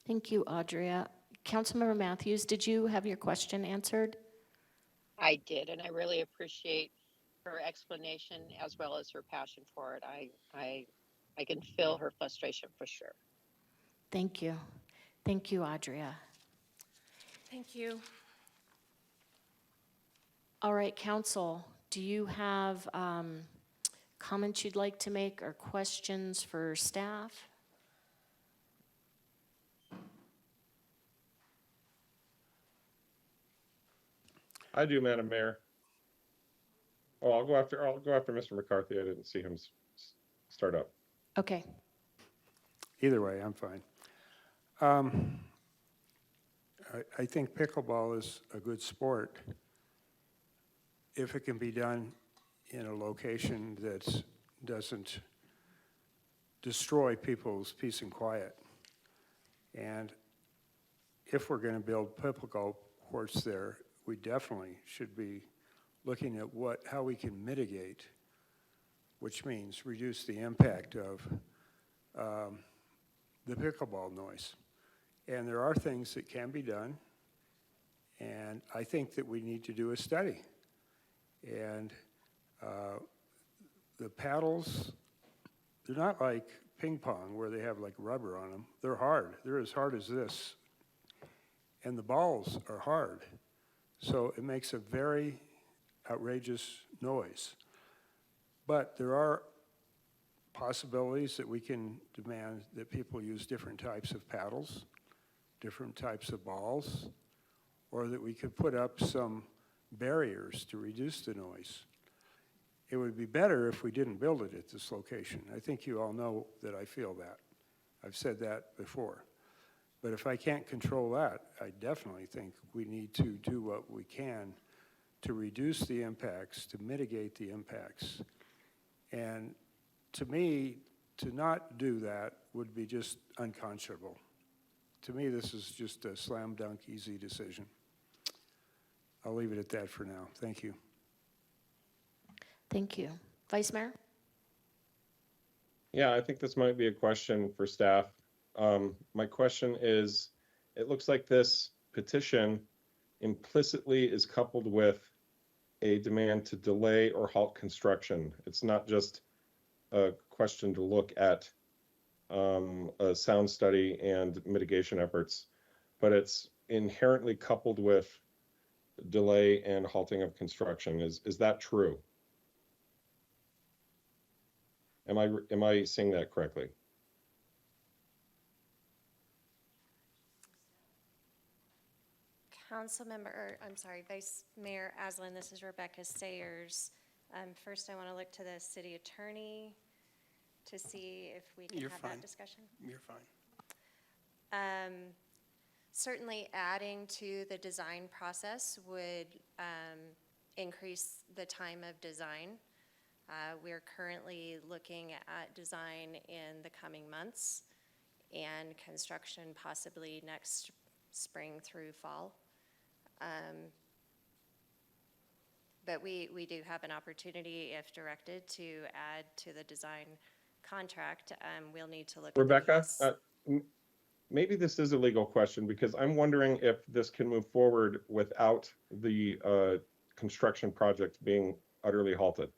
Thank you, Audria. Councilmember Matthews, did you have your question answered? I did, and I really appreciate her explanation as well as her passion for it. I can feel her frustration for sure. Thank you. Thank you, Audria. Thank you. All right, council, do you have comments you'd like to make or questions for staff? I do, Madam Mayor. Oh, I'll go after Mr. McCarthy. I didn't see him start up. Okay. Either way, I'm fine. I think pickleball is a good sport if it can be done in a location that doesn't destroy people's peace and quiet. And if we're going to build pickleball courts there, we definitely should be looking at how we can mitigate, which means reduce the impact of the pickleball noise. And there are things that can be done, and I think that we need to do a study. And the paddles, they're not like ping pong where they have like rubber on them. They're hard. They're as hard as this. And the balls are hard. So it makes a very outrageous noise. But there are possibilities that we can demand that people use different types of paddles, different types of balls, or that we could put up some barriers to reduce the noise. It would be better if we didn't build it at this location. I think you all know that I feel that. I've said that before. But if I can't control that, I definitely think we need to do what we can to reduce the impacts, to mitigate the impacts. And to me, to not do that would be just unconscionable. To me, this is just a slam dunk, easy decision. I'll leave it at that for now. Thank you. Thank you. Vice Mayor? Yeah, I think this might be a question for staff. My question is, it looks like this petition implicitly is coupled with a demand to delay or halt construction. It's not just a question to look at a sound study and mitigation efforts, but it's inherently coupled with delay and halting of construction. Is that true? Am I seeing that correctly? Vice Mayor Aslan, this is Rebecca Sayers. First, I want to look to the city attorney to see if we can have that discussion. You're fine. Certainly adding to the design process would increase the time of design. We're currently looking at design in the coming months and construction possibly next spring through fall. But we do have an opportunity, if directed, to add to the design contract. We'll need to look Rebecca, at maybe this is a legal question because I'm wondering if this can move forward without the construction project being utterly halted.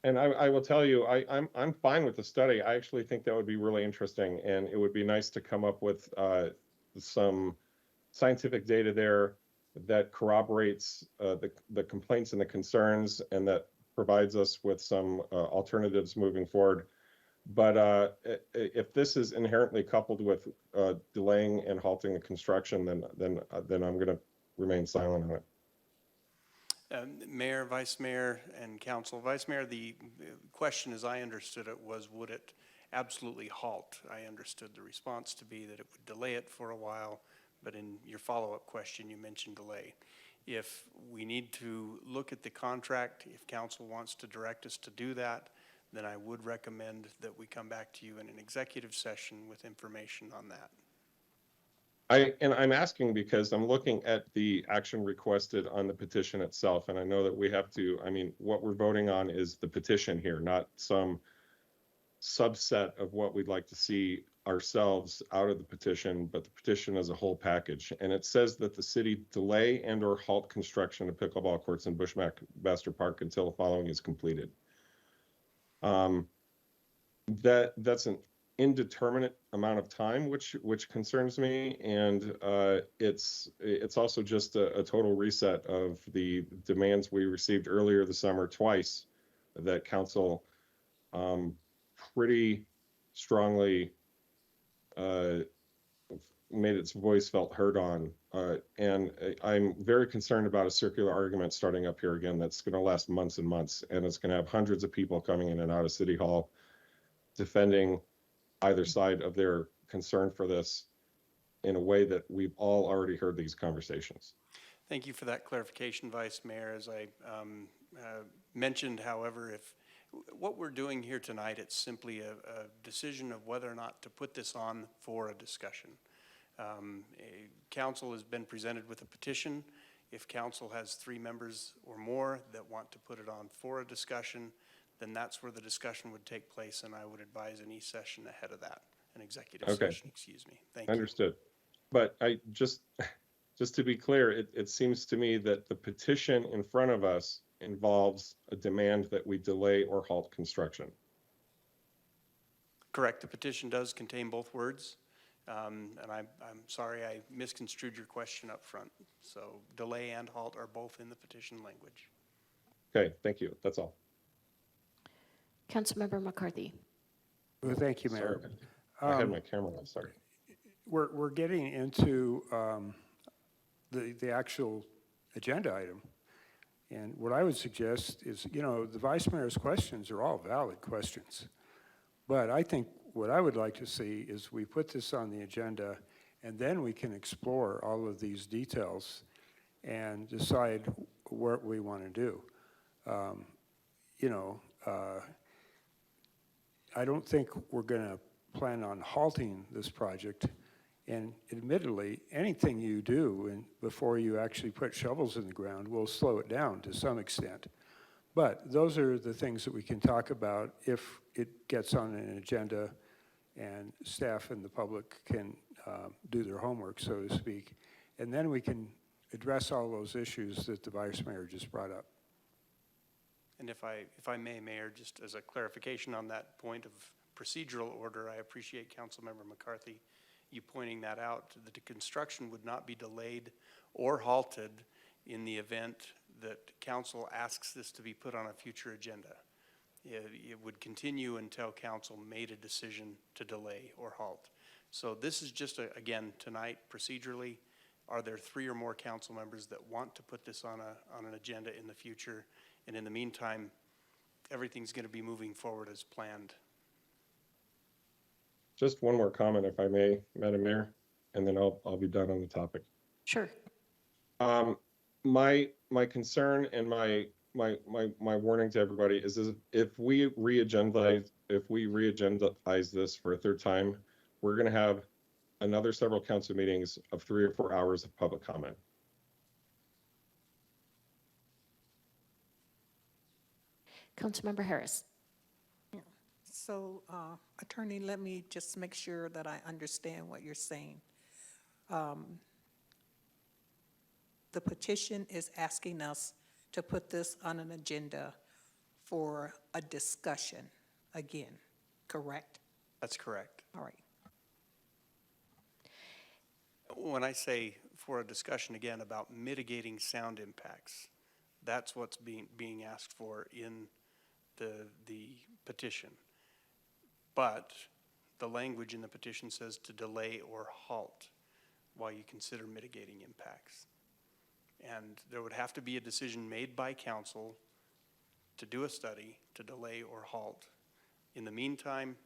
And I will tell you, I'm fine with the study. I actually think that would be really interesting, and it would be nice to come up with some scientific data there that corroborates the complaints and the concerns, and that provides us with some alternatives moving forward. But if this is inherently coupled with delaying and halting the construction, then I'm going to remain silent on it. Mayor, Vice Mayor, and Council. Vice Mayor, the question as I understood it was, would it absolutely halt? I understood the response to be that it would delay it for a while, but in your follow-up question, you mentioned delay. If we need to look at the contract, if Council wants to direct us to do that, then I would recommend that we come back to you in an executive session with information on that. I'm asking because I'm looking at the action requested on the petition itself, and I know that we have to, I mean, what we're voting on is the petition here, not some subset of what we'd like to see ourselves out of the petition, but the petition as a whole package. And it says that the city delay and or halt construction of pickleball courts in Bushmaster Park until the following is completed. That's an indeterminate amount of time, which concerns me, and it's also just a total reset of the demands we received earlier this summer twice that Council pretty strongly made its voice felt heard on, and I'm very concerned about a circular argument starting up here again that's going to last months and months, and it's going to have hundreds of people coming in and out of City Hall defending either side of their concern for this in a way that we've all already heard these conversations. Thank you for that clarification, Vice Mayor. As I mentioned, however, if what we're doing here tonight, it's simply a decision of whether or not to put this on for a discussion. Council has been presented with a petition. If Council has 3 members or more that want to put it on for a discussion, then that's where the discussion would take place, and I would advise an session ahead of that, an executive session, excuse me. Thank you. Understood. But I just to be clear, it seems to me that the petition in front of us involves a demand that we delay or halt construction. Correct. The petition does contain both words, and I'm sorry I misconstrued your question up front. So delay and halt are both in the petition language. Okay, thank you. That's all. Councilmember McCarthy. Well, thank you, Mayor. Sorry. I had my camera on, sorry. We're getting into the actual agenda item. And what I would suggest is, you know, the Vice Mayor's questions are all valid questions. But I think what I would like to see is we put this on the agenda, and then we can explore all of these details and decide what we want to do. I don't think we're going to plan on halting this project. And admittedly, anything you do before you actually put shovels in the ground will slow it down to some extent. But those are the things that we can talk about if it gets on an agenda and staff and the public can do their homework, so to speak. And then we can address all those issues that the Vice Mayor just brought up. And if I may, Mayor, just as a clarification on that point of procedural order, I appreciate Councilmember McCarthy, you pointing that out. The construction would not be delayed or halted in the event that Council asks this to be put on a future agenda. It would continue until Council made a decision to delay or halt. So this is just, again, tonight, procedurally, are there 3 or more Council members that want to put this on an agenda in the future? And in the meantime, everything's going to be moving forward as planned. Just one more comment, if I may, Madam Mayor, and then I'll be done on the topic. Sure. My concern and my warning to everybody is if we re-agendaize this for a 3rd time, we're going to have another several council meetings of 3 or 4 hours of public comment. Councilmember Harris. So, Attorney, let me just make sure that I understand what you're saying. the petition is asking us to put this on an agenda for a discussion again, correct? That's correct. All right. When I say for a discussion again about mitigating sound impacts, that's what's being asked for in the petition. But the language in the petition says to delay or halt while you consider mitigating impacts. And there would have to be a decision made by council to do a study to delay or halt. In the meantime,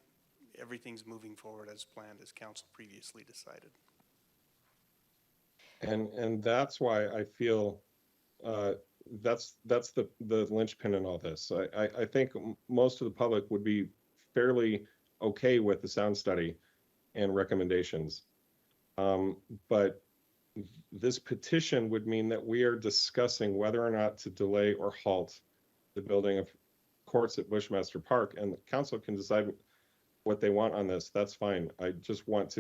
everything's moving forward as planned, as council previously decided. And that's why I feel that's the linchpin in all this. I think most of the public would be fairly okay with the sound study and recommendations. But this petition would mean that we are discussing whether or not to delay or halt the building of courts at Bushmaster Park, and the council can decide what they want on this. That's fine. I just want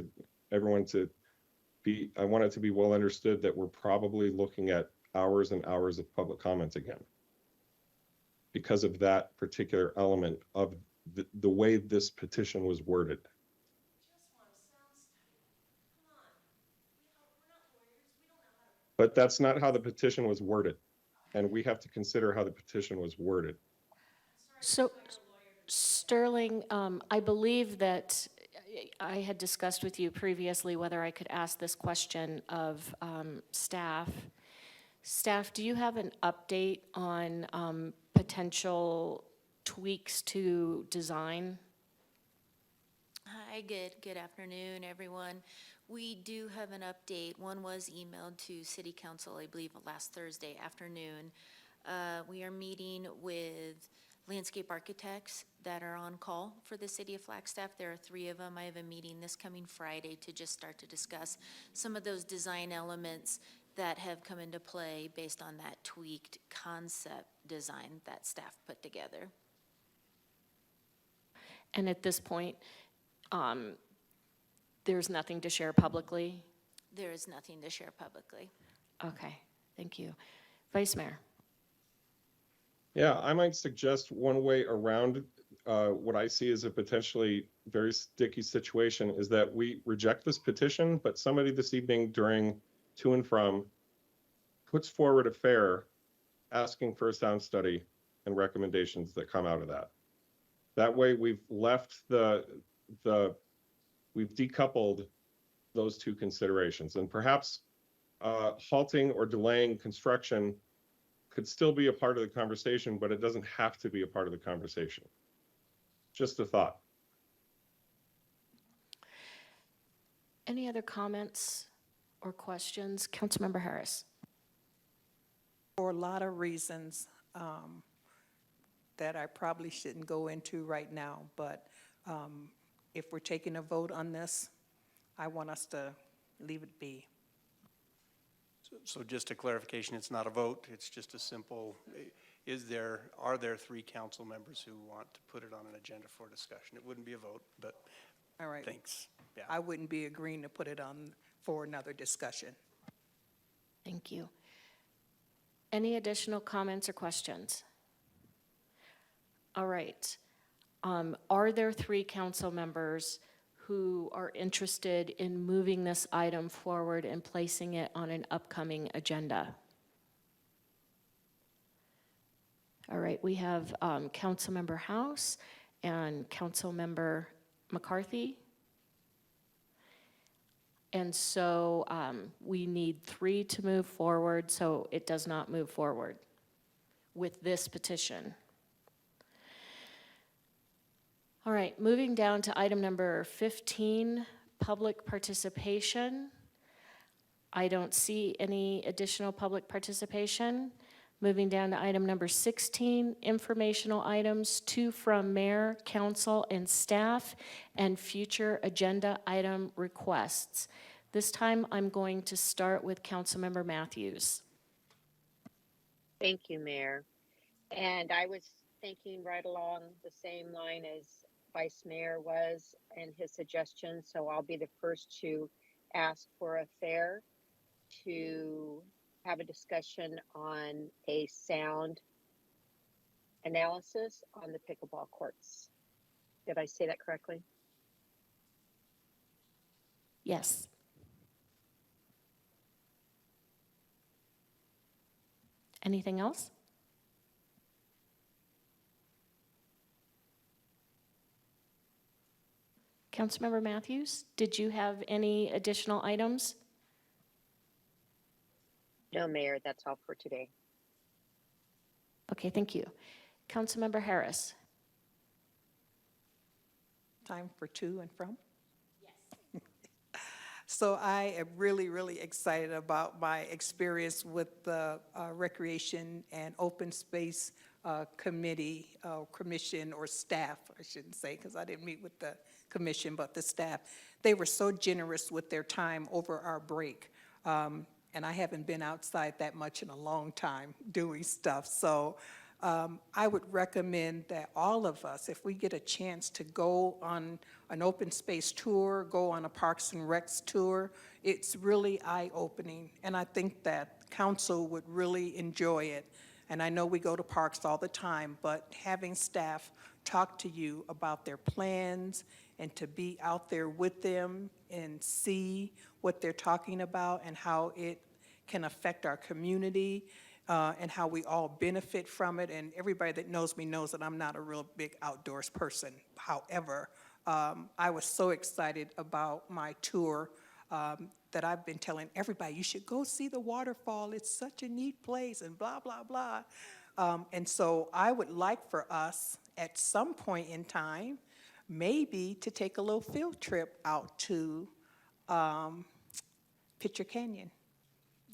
everyone to I want it to be well understood that we're probably looking at hours and hours of public comment again because of that particular element of the way this petition was worded. But that's not how the petition was worded, and we have to consider how the petition was worded. So, Sterling, I believe that I had discussed with you previously whether I could ask this question of staff. Staff, do you have an update on potential tweaks to design? Hi, good afternoon, everyone. We do have an update. One was emailed to City Council, I believe, last Thursday afternoon. We are meeting with landscape architects that are on call for the City of Flagstaff. There are 3 of them. I have a meeting this coming Friday to just start to discuss some of those design elements that have come into play based on that tweaked concept design that staff put together. And at this point, there's nothing to share publicly? There is nothing to share publicly. Okay, thank you. Vice Mayor. Yeah, I might suggest one way around what I see as a potentially very sticky situation is that we reject this petition, but somebody this evening during To and From puts forward a fair asking for a sound study and recommendations that come out of that. That way we've left we've decoupled those 2 considerations, and perhaps halting or delaying construction could still be a part of the conversation, but it doesn't have to be a part of the conversation. Just a thought. Any other comments or questions? Councilmember Harris. For a lot of reasons that I probably shouldn't go into right now, but if we're taking a vote on this, I want us to leave it be. So just a clarification, it's not a vote, it's just a simple, are there 3 council members who want to put it on an agenda for discussion? It wouldn't be a vote, but All right. thanks. Yeah. I wouldn't be agreeing to put it on for another discussion. Thank you. Any additional comments or questions? All right. Are there 3 council members who are interested in moving this item forward and placing it on an upcoming agenda? All right, we have Councilmember House and Councilmember McCarthy. And so we need 3 to move forward, so it does not move forward with this petition. All right, moving down to item number 15, public participation. I don't see any additional public participation. Moving down to item number 16, informational items, 2 from mayor, council, and staff, and future agenda item requests. This time I'm going to start with Councilmember Matthews. Thank you, Mayor. And I was thinking right along the same line as Vice Mayor was and his suggestion, so I'll be the first to ask for a fair to have a discussion on a sound analysis on the pickleball courts. Did I say that correctly? Yes. Anything else? Councilmember Matthews, did you have any additional items? No, Mayor, that's all for today. Okay, thank you. Councilmember Harris. Time for to and from? Yes. So I am really, really excited about my experience with the Recreation and Open Space Committee, commission, or staff, I shouldn't say, because I didn't meet with the commission, but the staff. They were so generous with their time over our break. And I haven't been outside that much in a long time doing stuff. So I would recommend that all of us, if we get a chance to go on an open space tour, go on a Parks and Recs tour, it's really eye-opening. And I think that council would really enjoy it. And I know we go to parks all the time, but having staff talk to you about their plans and to be out there with them and see what they're talking about and how it can affect our community, and how we all benefit from it. And everybody that knows me knows that I'm not a real big outdoors person. However, I was so excited about my tour that I've been telling everybody, you should go see the waterfall. It's such a neat place and blah, blah, blah. And so I would like for us at some point in time, maybe to take a little field trip out to Pitcher Canyon.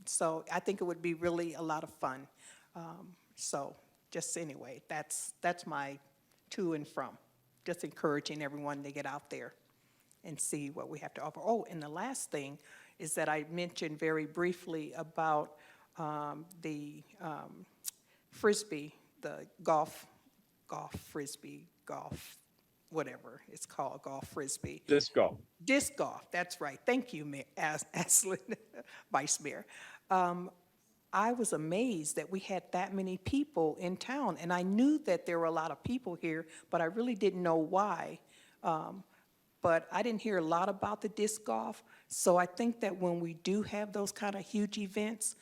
So I think it would be really a lot of fun. So just anyway, that's my to and from. Just encouraging everyone to get out there and see what we have to offer. Oh, and the last thing is that I mentioned very briefly about the Frisbee, the golf, whatever it's called, golf Frisbee. Disc golf. Disc golf, that's right. Thank you, Aslan, Vice Mayor. I was amazed that we had that many people in town, and I knew that there were a lot of people here, but I really didn't know why. But I didn't hear a lot about the disc golf, so I think that when we do have those kind of huge events,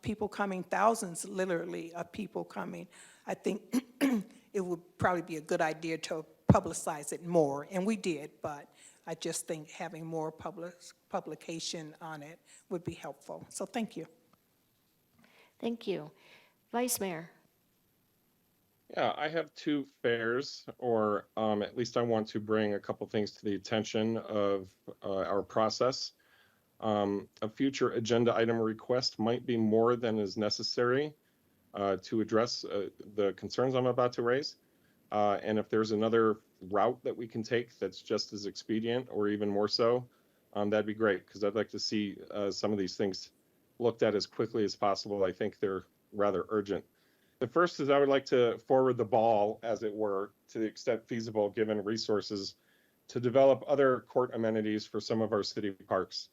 people coming, thousands literally of people coming, I think it would probably be a good idea to publicize it more, and we did, but I just think having more publication on it would be helpful. So thank you. Thank you. Vice Mayor. Yeah, I have two fairs, or at least I want to bring a couple things to the attention of our process. A future agenda item request might be more than is necessary to address the concerns I'm about to raise. And if there's another route that we can take that's just as expedient or even more so, that'd be great, because I'd like to see some of these things looked at as quickly as possible. I think they're rather urgent. The first is I would like to forward the ball, as it were, to the extent feasible, given resources, to develop other court amenities for some of our city parks.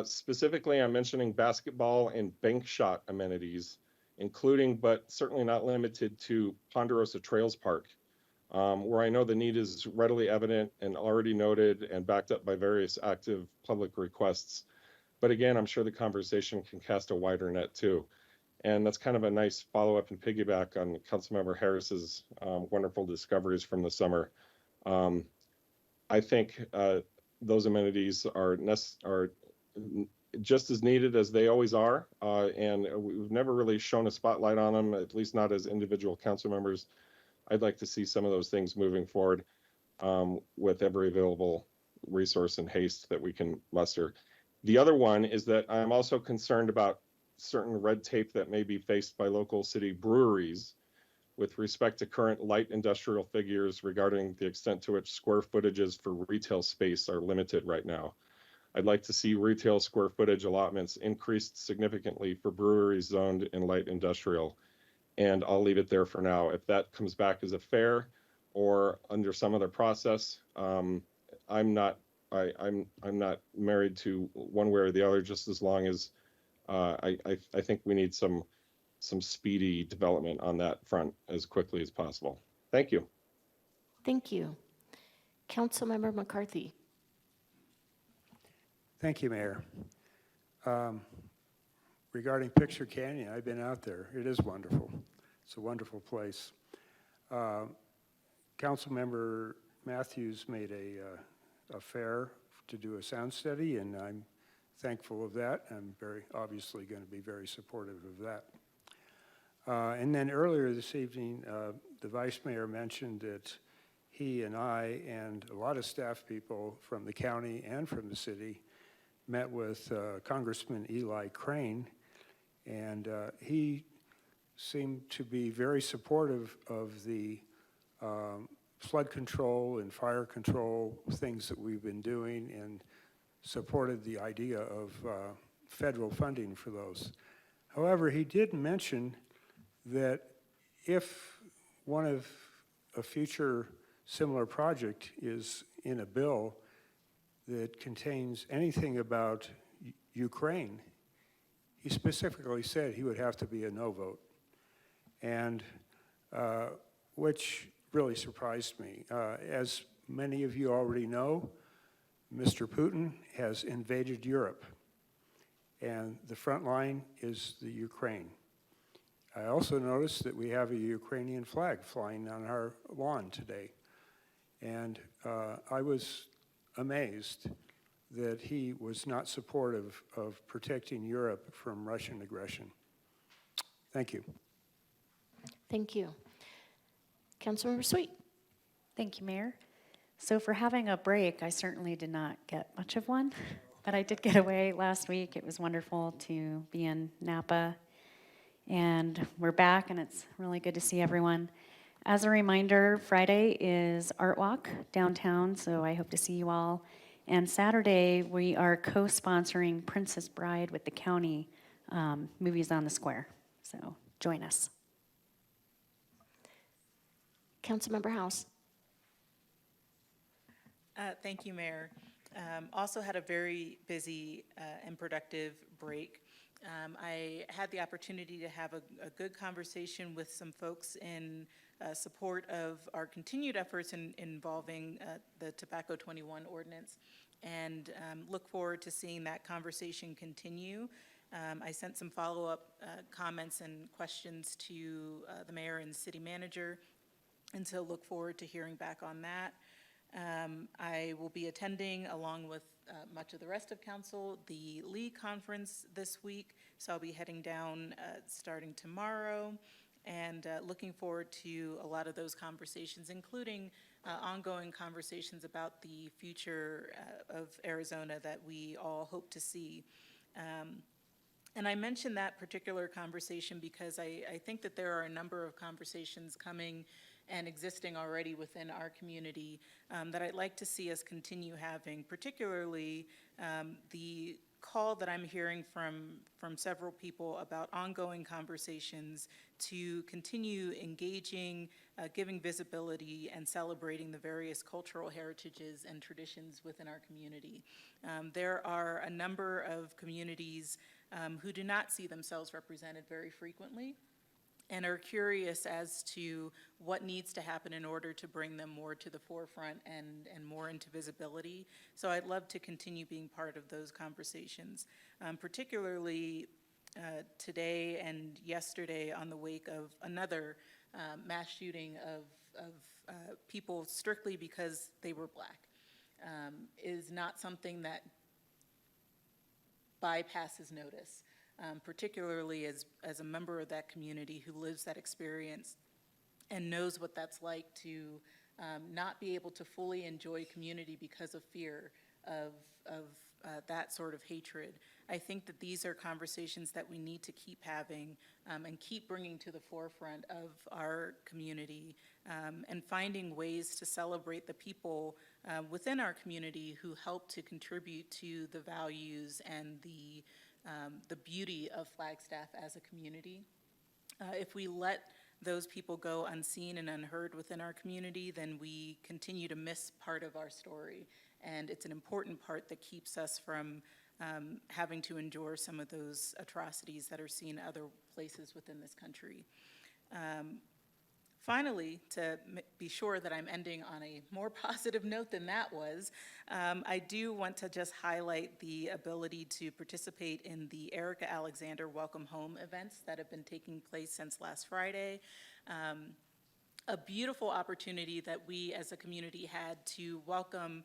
Specifically, I'm mentioning basketball and bank shot amenities, including, but certainly not limited to, Ponderosa Trails Park, where I know the need is readily evident and already noted and backed up by various active public requests. But again, I'm sure the conversation can cast a wider net too. And that's kind of a nice follow-up and piggyback on Councilmember Harris's wonderful discoveries from the summer. I think those amenities are just as needed as they always are, and we've never really shown a spotlight on them, at least not as individual council members. I'd like to see some of those things moving forward with every available resource and haste that we can muster. The other one is that I'm also concerned about certain red tape that may be faced by local city breweries with respect to current light industrial figures regarding the extent to which square footages for retail space are limited right now. I'd like to see retail square footage allotments increased significantly for breweries zoned in light industrial. And I'll leave it there for now. If that comes back as a fair or under some other process, I'm not married to one way or the other, just as long as I think we need some speedy development on that front as quickly as possible. Thank you. Thank you. Councilmember McCarthy. Thank you, Mayor. Regarding Picture Canyon, I've been out there. It is wonderful. It's a wonderful place. Councilmember Matthews made a fair to do a sound study, and I'm thankful of that. I'm obviously going to be very supportive of that. And then earlier this evening, the Vice Mayor mentioned that he and I and a lot of staff people from the county and from the city met with Congressman Eli Crane, and he seemed to be very supportive of the flood control and fire control things that we've been doing, and supported the idea of federal funding for those. However, he did mention that if one of a future similar project is in a bill that contains anything about Ukraine, he specifically said he would have to be a no vote, and which really surprised me. As many of you already know, Mr. Putin has invaded Europe, and the front line is the Ukraine. I also noticed that we have a Ukrainian flag flying on our lawn today, and I was amazed that he was not supportive of protecting Europe from Russian aggression. Thank you. Thank you. Councilmember Sweet. Thank you, Mayor. So for having a break, I certainly did not get much of one, but I did get away last week. It was wonderful to be in Napa, and we're back, and it's really good to see everyone. As a reminder, Friday is Art Walk downtown, so I hope to see you all. And Saturday, we are co-sponsoring Princess Bride with the county, Movies on the Square. So join us. Councilmember House. Thank you, Mayor. Also had a very busy and productive break. I had the opportunity to have a good conversation with some folks in support of our continued efforts involving the Tobacco 21 ordinance, and look forward to seeing that conversation continue. I sent some follow-up comments and questions to the mayor and city manager, and so look forward to hearing back on that. I will be attending, along with much of the rest of council, the Lee Conference this week, so I'll be heading down starting tomorrow, and looking forward to a lot of those conversations, including ongoing conversations about the future of Arizona that we all hope to see. And I mention that particular conversation because I think that there are a number of conversations coming and existing already within our community that I'd like to see us continue having, particularly the call that I'm hearing from several people about ongoing conversations to continue engaging, giving visibility, and celebrating the various cultural heritages and traditions within our community. There are a number of communities who do not see themselves represented very frequently, and are curious as to what needs to happen in order to bring them more to the forefront and more into visibility. So I'd love to continue being part of those conversations, particularly today and yesterday on the wake of another mass shooting of people strictly because they were Black, is not something that bypasses notice. Particularly as a member of that community who lives that experience and knows what that's like to not be able to fully enjoy community because of fear of that sort of hatred. I think that these are conversations that we need to keep having and keep bringing to the forefront of our community, and finding ways to celebrate the people within our community who help to contribute to the values and the beauty of Flagstaff as a community. If we let those people go unseen and unheard within our community, then we continue to miss part of our story. And it's an important part that keeps us from having to endure some of those atrocities that are seen other places within this country. Finally, to be sure that I'm ending on a more positive note than that was, I do want to just highlight the ability to participate in the Erica Alexander Welcome Home events that have been taking place since last Friday. A beautiful opportunity that we as a community had to welcome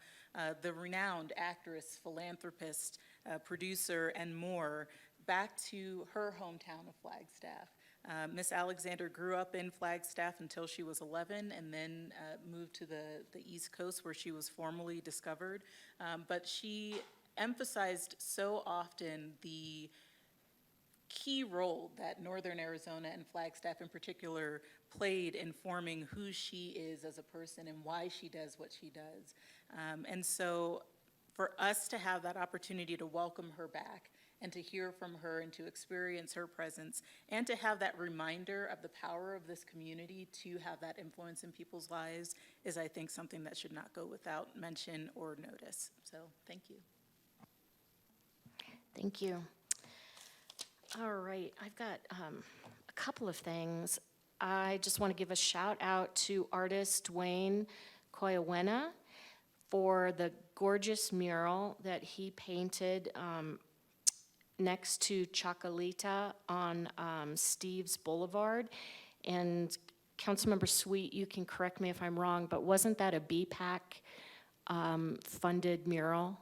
the renowned actress, philanthropist, producer, and more back to her hometown of Flagstaff. Miss Alexander grew up in Flagstaff until she was 11 and then moved to the East Coast where she was formally discovered. But she emphasized so often the key role that Northern Arizona and Flagstaff in particular played in forming who she is as a person and why she does what she does. And so for us to have that opportunity to welcome her back and to hear from her and to experience her presence and to have that reminder of the power of this community to have that influence in people's lives is, I think, something that should not go without mention or notice. So thank you. Thank you. All right, I've got a couple of things. I just want to give a shout out to artist Dwayne Koyawena for the gorgeous mural that he painted next to Chakalita on Steve's Boulevard. And Councilmember Sweet, you can correct me if I'm wrong, but wasn't that a BPAC funded mural?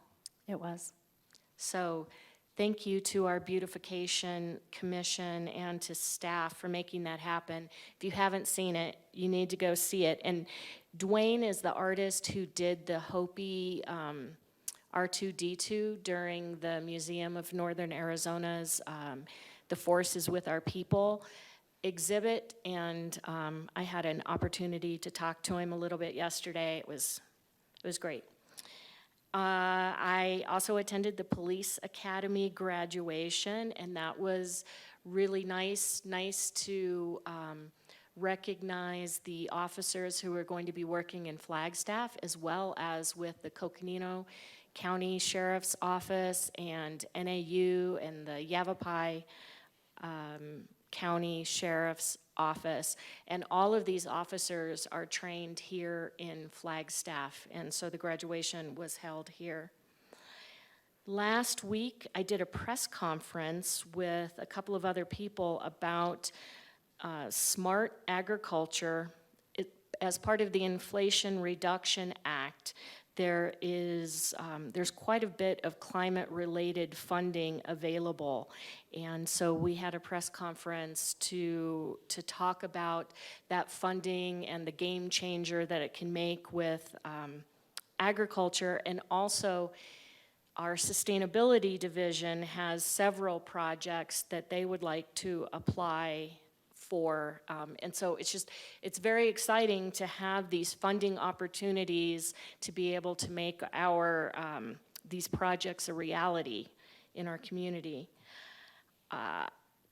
It was. So thank you to our beautification commission and to staff for making that happen. If you haven't seen it, you need to go see it. And Dwayne is the artist who did the Hopi R2-D2 during the Museum of Northern Arizona's The Force is With Our People exhibit. And I had an opportunity to talk to him a little bit yesterday. It was great. I also attended the Police Academy graduation, and that was really nice to recognize the officers who are going to be working in Flagstaff, as well as with the Coconino County Sheriff's Office and NAU and the Yavapai County Sheriff's Office. And all of these officers are trained here in Flagstaff, and so the graduation was held here. Last week, I did a press conference with a couple of other people about smart agriculture. As part of the Inflation Reduction Act, there's quite a bit of climate-related funding available. And so we had a press conference to talk about that funding and the game changer that it can make with agriculture. And also, our sustainability division has several projects that they would like to apply for. And so it's very exciting to have these funding opportunities to be able to make these projects a reality in our community.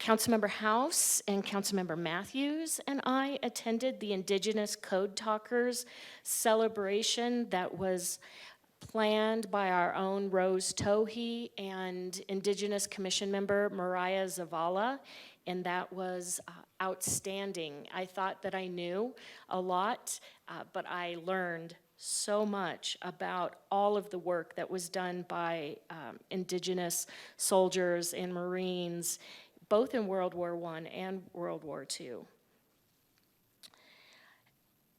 Councilmember House and Councilmember Matthews and I attended the Indigenous Code Talkers celebration that was planned by our own Rose Tohi and Indigenous Commission member Mariah Zavala, and that was outstanding. I thought that I knew a lot, but I learned so much about all of the work that was done by Indigenous soldiers and Marines, both in World War I and World War II.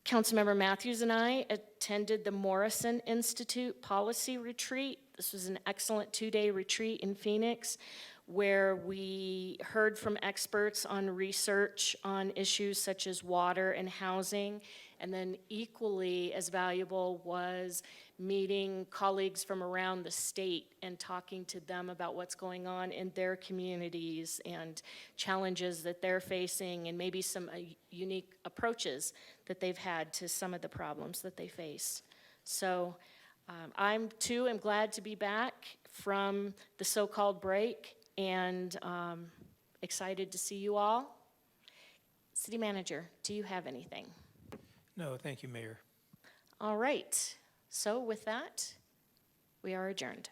Councilmember Matthews and I attended the Morrison Institute Policy Retreat. This was an excellent 2-day retreat in Phoenix, where we heard from experts on research on issues such as water and housing, and then equally as valuable was meeting colleagues from around the state and talking to them about what's going on in their communities and challenges that they're facing and maybe some unique approaches that they've had to some of the problems that they face. So I'm too am glad to be back from the so-called break and excited to see you all. City Manager, do you have anything? No, thank you, Mayor. All right. So with that, we are adjourned.